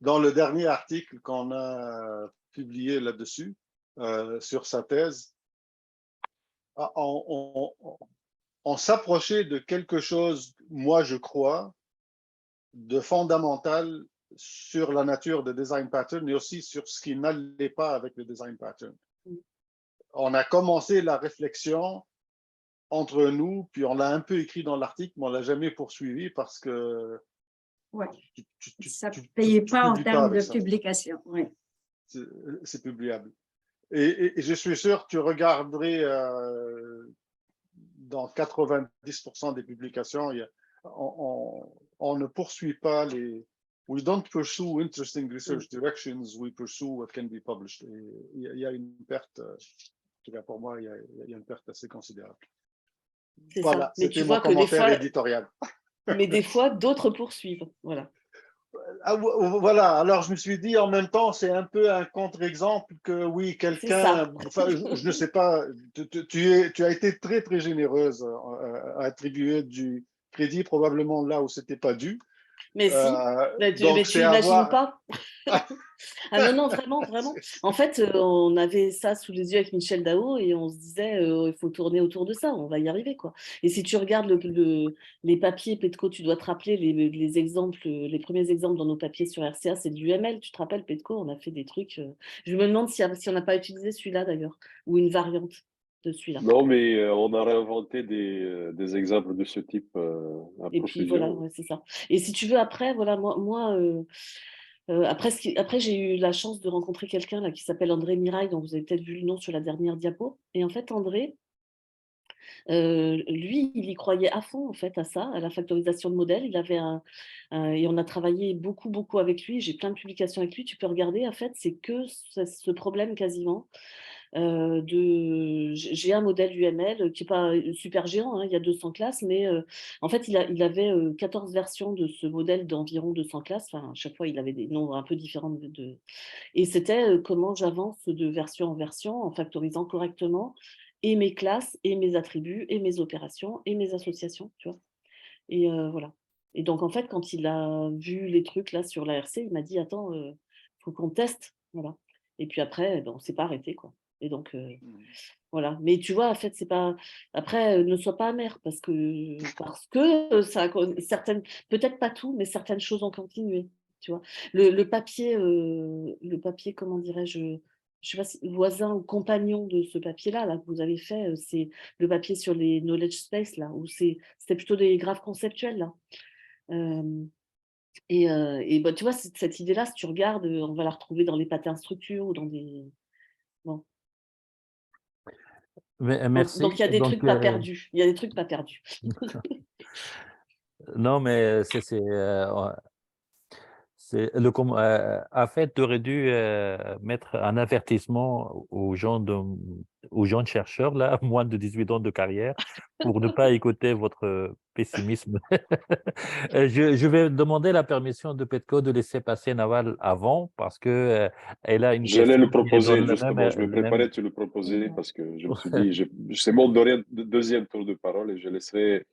Dans le dernier article qu'on a publié là-dessus, sur sa thèse, on s'approchait de quelque chose, moi je crois, de fondamental sur la nature de design pattern et aussi sur ce qui n'allait pas avec le design pattern. On a commencé la réflexion entre nous, puis on l'a un peu écrit dans l'article, mais on ne l'a jamais poursuivi parce que ça ne payait pas en termes de publication. Ouais. C'est publiable. Et je suis sûr que tu regarderais dans 90% des publications, on ne poursuit pas les... We don't pursue interesting research directions, we pursue what can be published. Il y a une perte, en tout cas pour moi, il y a une perte assez considérable. Voilà, c'était mon commentaire éditorial. Mais des fois, d'autres poursuivent. Voilà. Voilà, alors je me suis dit en même temps, c'est un peu un contre-exemple que oui, quelqu'un, enfin, je ne sais pas, tu as été très très généreuse à attribuer du crédit probablement là où c'était pas dû. Mais si, mais tu n'imagines pas. Ah non, vraiment. En fait, on avait ça sous les yeux avec Michel Daho et on se disait, il faut tourner autour de ça, on va y arriver, quoi. Et si tu regardes les papiers, Petko, tu dois te rappeler les exemples, les premiers exemples dans nos papiers sur RCA, c'est du UML. Tu te rappelles, Petko, on a fait des trucs. Je me demande si on n'a pas utilisé celui-là d'ailleurs, ou une variante de celui-là. Non, mais on a réinventé des exemples de ce type à et profusion. Puis voilà, ouais, c'est ça. Et si tu veux, après, voilà, moi après j'ai eu la chance de rencontrer quelqu'un là qui s'appelle André Mirail, dont vous avez peut-être vu le nom sur la dernière diapo. Et en fait, André, lui, il y croyait à fond en fait à ça, à la factorisation de modèles. Il avait et on a travaillé beaucoup avec lui. J'ai plein de publications avec lui. Tu peux regarder. En fait, c'est que ce problème quasiment. J'ai un modèle UML qui n'est pas super géant, hein, il y a 200 classes, mais en fait, il avait 14 versions de ce modèle d'environ 200 classes. Enfin, à chaque fois, il avait des nombres un peu différents. Et c'était comment j'avance de version en version en factorisant correctement et mes classes, et mes attributs, et mes opérations, et mes associations, tu vois. Et voilà. Et donc, en fait, quand il a vu les trucs là sur l'ARC, il m'a dit, attends, faut qu'on teste. Voilà. Et puis après, on ne s'est pas arrêté, quoi. Et donc, voilà. Mais tu vois, en fait, c'est pas... Après, ne sois pas amer, parce que ça, peut-être pas tout, mais certaines choses ont continué, tu vois. Le papier, comment dirais-je, je sais pas si voisin ou compagnon de ce papier-là, là, que vous avez fait, c'est le papier sur les knowledge space, là, où c'était plutôt des graphes conceptuels, là. Et bah, tu vois, cette idée-là, si tu regardes, on va la retrouver dans les patterns structures ou dans des... Bon. Merci. Donc, il y a des trucs pas perdus. Il y a des trucs pas perdus. Non, mais en fait, tu aurais dû mettre un avertissement aux jeunes chercheurs, là, moins de 18 ans de carrière, pour ne pas écouter votre pessimisme. Je vais demander la permission de Petko de laisser passer Naval avant, parce que elle a une question. J'allais le proposer, justement. Je me préparais de le proposer parce que je me suis dit, c'est mon deuxième tour de parole et je laisserai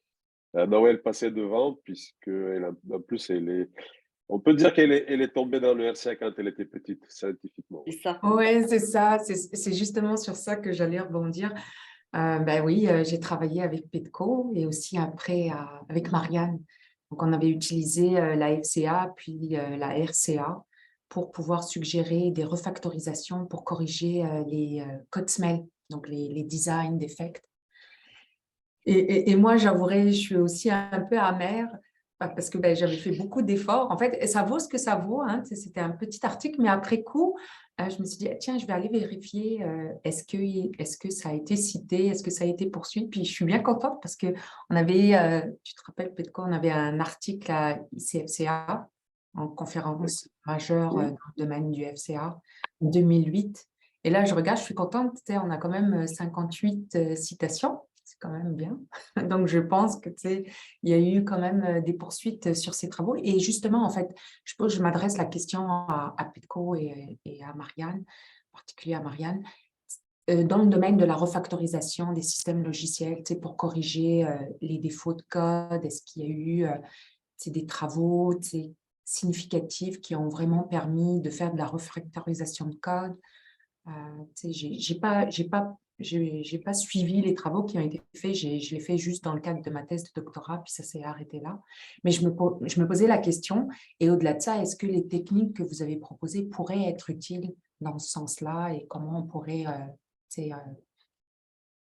Noël passer devant, puisque en plus, on peut dire qu'elle est tombée dans le RCA quand elle était petite, scientifiquement. C'est ça. Oui, c'est ça. C'est justement sur ça que j'allais rebondir. Ben oui, j'ai travaillé avec Petko et aussi après avec Marianne. Donc, on avait utilisé la FCA puis la RCA pour pouvoir suggérer des refactorisations pour corriger les codes SMEL, donc les design defects. Et moi, j'avouerai, je suis aussi un peu amère parce que ben, j'avais fait beaucoup d'efforts. En fait, ça vaut ce que ça vaut. Hein. C'était un petit article, mais après coup, je me suis dit, tiens, je vais aller vérifier est-ce que ça a été cité, est-ce que ça a été poursuivi. Puis je suis bien contente parce qu'on avait, tu te rappelles peut-être qu'on avait un article à ICFCA en conférence majeure dans le domaine du FCA en 2008. Et là, je regarde, je suis contente, tu sais, on a quand même 58 citations, c'est quand même bien. Donc, je pense que, tu sais, il y a eu quand même des poursuites sur ces travaux. Et justement, en fait, je m'adresse la question à Petko et à Marianne, en particulier à Marianne, dans le domaine de la refactorisation des systèmes logiciels, tu sais, pour corriger les défauts de code, est-ce qu'il y a eu des travaux significatifs qui ont vraiment permis de faire de la refactorisation de code? J'ai pas suivi les travaux qui ont été faits, je l'ai fait juste dans le cadre de ma thèse de doctorat, puis ça s'est arrêté là. Mais je me posais la question, et au-delà de ça, est-ce que les techniques que vous avez proposées pourraient être utiles dans ce sens-là, et comment on pourrait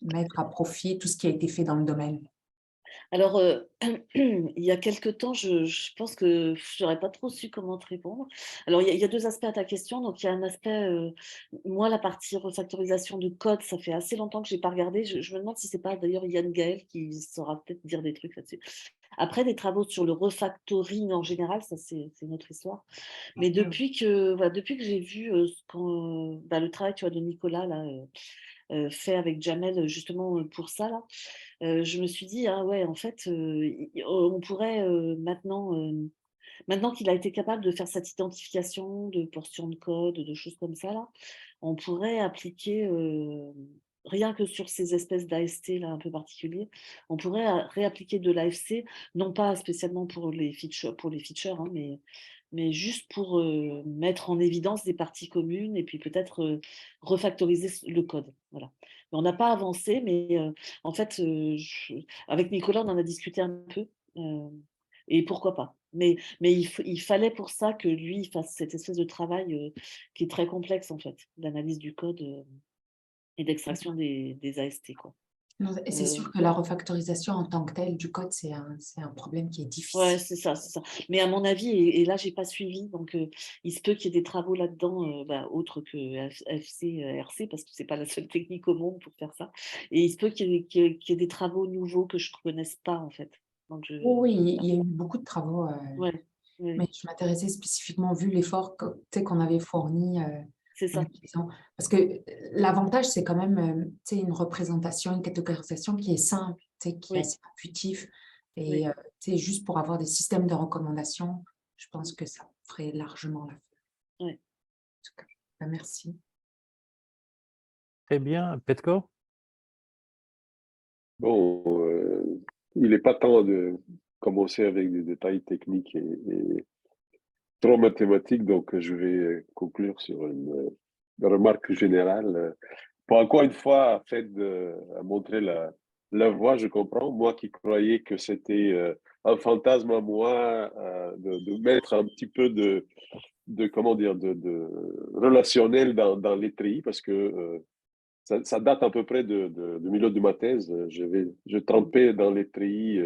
mettre à profit tout ce qui a été fait dans le domaine? Alors, il y a quelque temps, je pense que je n'aurais pas trop su comment te répondre. Alors, il y a 2 aspects à ta question. Donc, il y a un aspect, moi, la partie refactorisation de code, ça fait assez longtemps que je n'ai pas regardé. Je me demande si c'est pas d'ailleurs Yann Gaël qui saura peut-être dire des trucs là-dessus. Après, des travaux sur le refactoring en général, ça, c'est une autre histoire. Mais depuis que j'ai vu, le travail, tu vois, de Nicolas là, fait avec Jamel, justement, pour ça là, je me suis dit: «Ah ouais, en fait, on pourrait, maintenant qu'il a été capable de faire cette identification de portions de code, de choses comme ça là, on pourrait appliquer, rien que sur ces espèces d'AST là un peu particuliers, on pourrait réappliquer de l'AFC, non pas spécialement pour les features, hein, mais juste pour, mettre en évidence des parties communes et puis peut-être, refactoriser le code». Voilà. Mais on n'a pas avancé, mais en fait, avec Nicolas, on en a discuté un peu, et pourquoi pas. Mais il fallait pour ça que lui, il fasse cette espèce de travail, qui est très complexe en fait, d'analyse du code, et d'extraction des AST, quoi. Non, et c'est sûr que la refactorisation en tant que telle du code, c'est un problème qui est Ouais, difficile. c'est ça, c'est ça. Mais à mon avis, et là, j'ai pas suivi, donc il se peut qu'il y ait des travaux là-dedans, autres que FC, RC, parce que c'est pas la seule technique au monde pour faire ça. Et il se peut qu'il y ait des travaux nouveaux que je connaisse pas, en fait. Donc Oui, il y a eu beaucoup de travaux, ouais, mais ouais, je m'intéressais spécifiquement, vu l'effort tu sais, qu'on avait fourni c'est en ça. utilisant. Parce que l'avantage, c'est quand même tu sais, une représentation, une catégorisation qui est simple, tu sais, qui est Oui, assez intuitif. Et oui. tu sais, juste pour avoir des systèmes de recommandation, je pense que ça ferait largement l'affaire. Ouais. En tout cas, ben, merci. Très bien. Petko? Bon, il n'est pas temps de commencer avec des détails techniques et trop mathématiques, donc je vais conclure sur une remarque générale. Pour encore une fois, à montrer la voie, je comprends. Moi qui croyais que c'était un fantasme à moi de mettre un petit peu comment dire, de relationnel dans les tri, parce que ça date à peu près du milieu de ma thèse. Je trempais dans les tri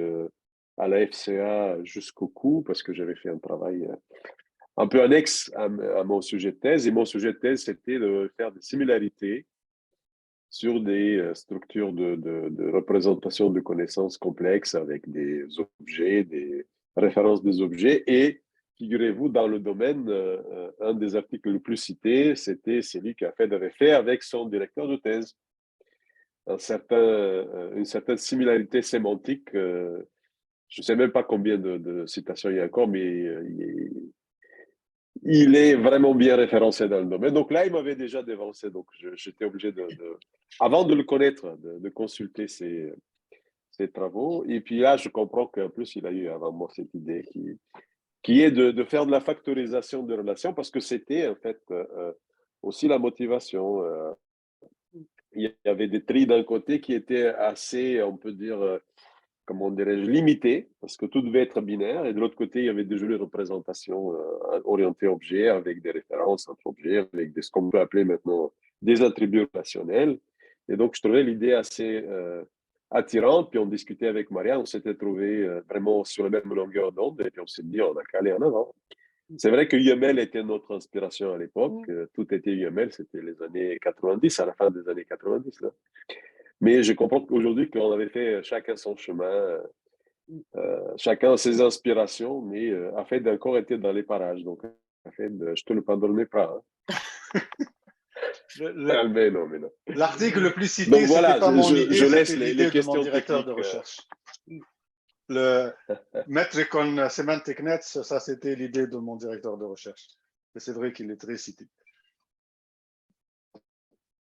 à la FCA jusqu'au cou, parce que j'avais fait un travail un peu annexe à mon sujet de thèse. Et mon sujet de thèse, c'était de faire des similarités sur des structures de représentation de connaissances complexes avec des objets, des références des objets. Et figurez-vous, dans le domaine, un des articles les plus cités, c'était celui qu'Afed avait fait avec son directeur de thèse. Une certaine similarité sémantique. Je ne sais même pas combien de citations il y a encore, mais il est vraiment bien référencé dans le domaine. Donc là, il m'avait déjà dévancé. Donc j'étais obligé avant de le connaître, de consulter ses travaux. Et puis là, je comprends qu'en plus, il a eu avant moi cette idée qui est de faire de la factorisation de relations, parce que c'était en fait aussi la motivation. Il y avait des tris d'un côté qui étaient assez, on peut dire, comment dirais-je, limités, parce que tout devait être binaire. Et de l'autre côté, il y avait des jolies représentations orientées objets, avec des références entre objets, avec ce qu'on peut appeler maintenant des attributs relationnels. Et donc, je trouvais l'idée assez attirante. Puis on discutait avec Maria, on s'était trouvé vraiment sur la même longueur d'onde. Et puis on s'est dit, on a qu'à aller en avant. C'est vrai que UML était notre inspiration à l'époque. Tout était UML, c'était les années 90, à la fin des années 90. Là. Mais je comprends qu'aujourd'hui, qu'on avait fait chacun son chemin, chacun ses inspirations, mais Afed encore était dans les parages. Donc, Afed, je te le pardonne pas. Hein. Mais non, mais non. L'article le plus cité, Donc c'était voilà, pas mon idée, je laisse c'était les l'idée de mon questions directeur de techniques. recherche. Le Metricon Semantic Nets, ça c'était l'idée de mon directeur de recherche. Et c'est vrai qu'il est très cité.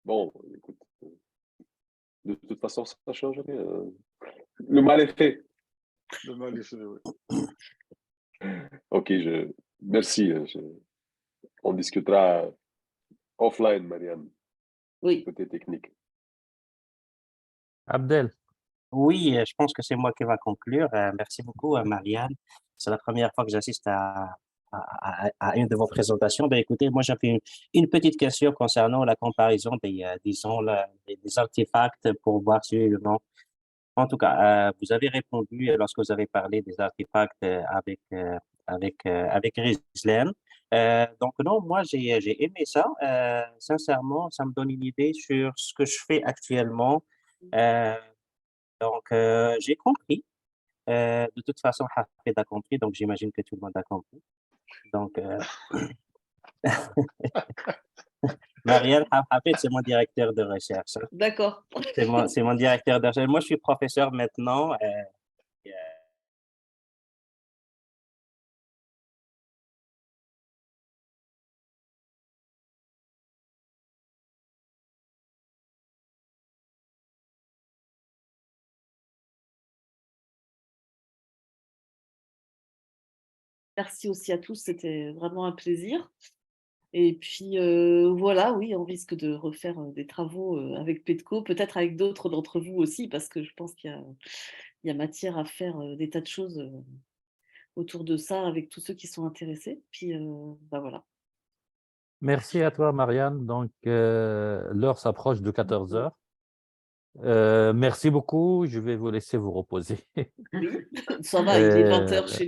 Bon, écoute, de toute façon, ça ne change rien. Le mal est fait. Le mal est fait, oui. Ok, merci. On discutera offline, Marianne, Oui. côté technique. Abdel, Oui, je pense que c'est moi qui va conclure. Merci beaucoup, Marianne. C'est la première fois que j'assiste à une de vos présentations. Ben, écoutez, moi, j'avais une petite question concernant la comparaison disons, des artefacts pour voir si le nom. En tout cas, vous avez répondu lorsque vous avez parlé des artefacts avec Rizlen. Donc, non, moi, j'ai aimé ça. Sincèrement, ça me donne une idée sur ce que je fais actuellement. Donc, j'ai compris. De toute façon, Hafid a compris, donc j'imagine que tout le monde a compris. Donc, Marielle, Hafid, c'est mon directeur de recherche. Hein. D'accord. C'est mon directeur de recherche. Moi, je suis professeur maintenant. Merci aussi à tous, c'était vraiment un plaisir. Et puis voilà, oui, on risque de refaire des travaux avec Petco, peut-être avec d'autres d'entre vous aussi, parce que je pense qu'il y a matière à faire des tas de choses autour de ça avec tous ceux qui sont intéressés. Puis bah voilà. merci à toi, Marianne. Donc, l'heure s'approche de 14 heures. Merci beaucoup. Je vais vous laisser vous reposer. Oui, ça va, il est 20h chez nous.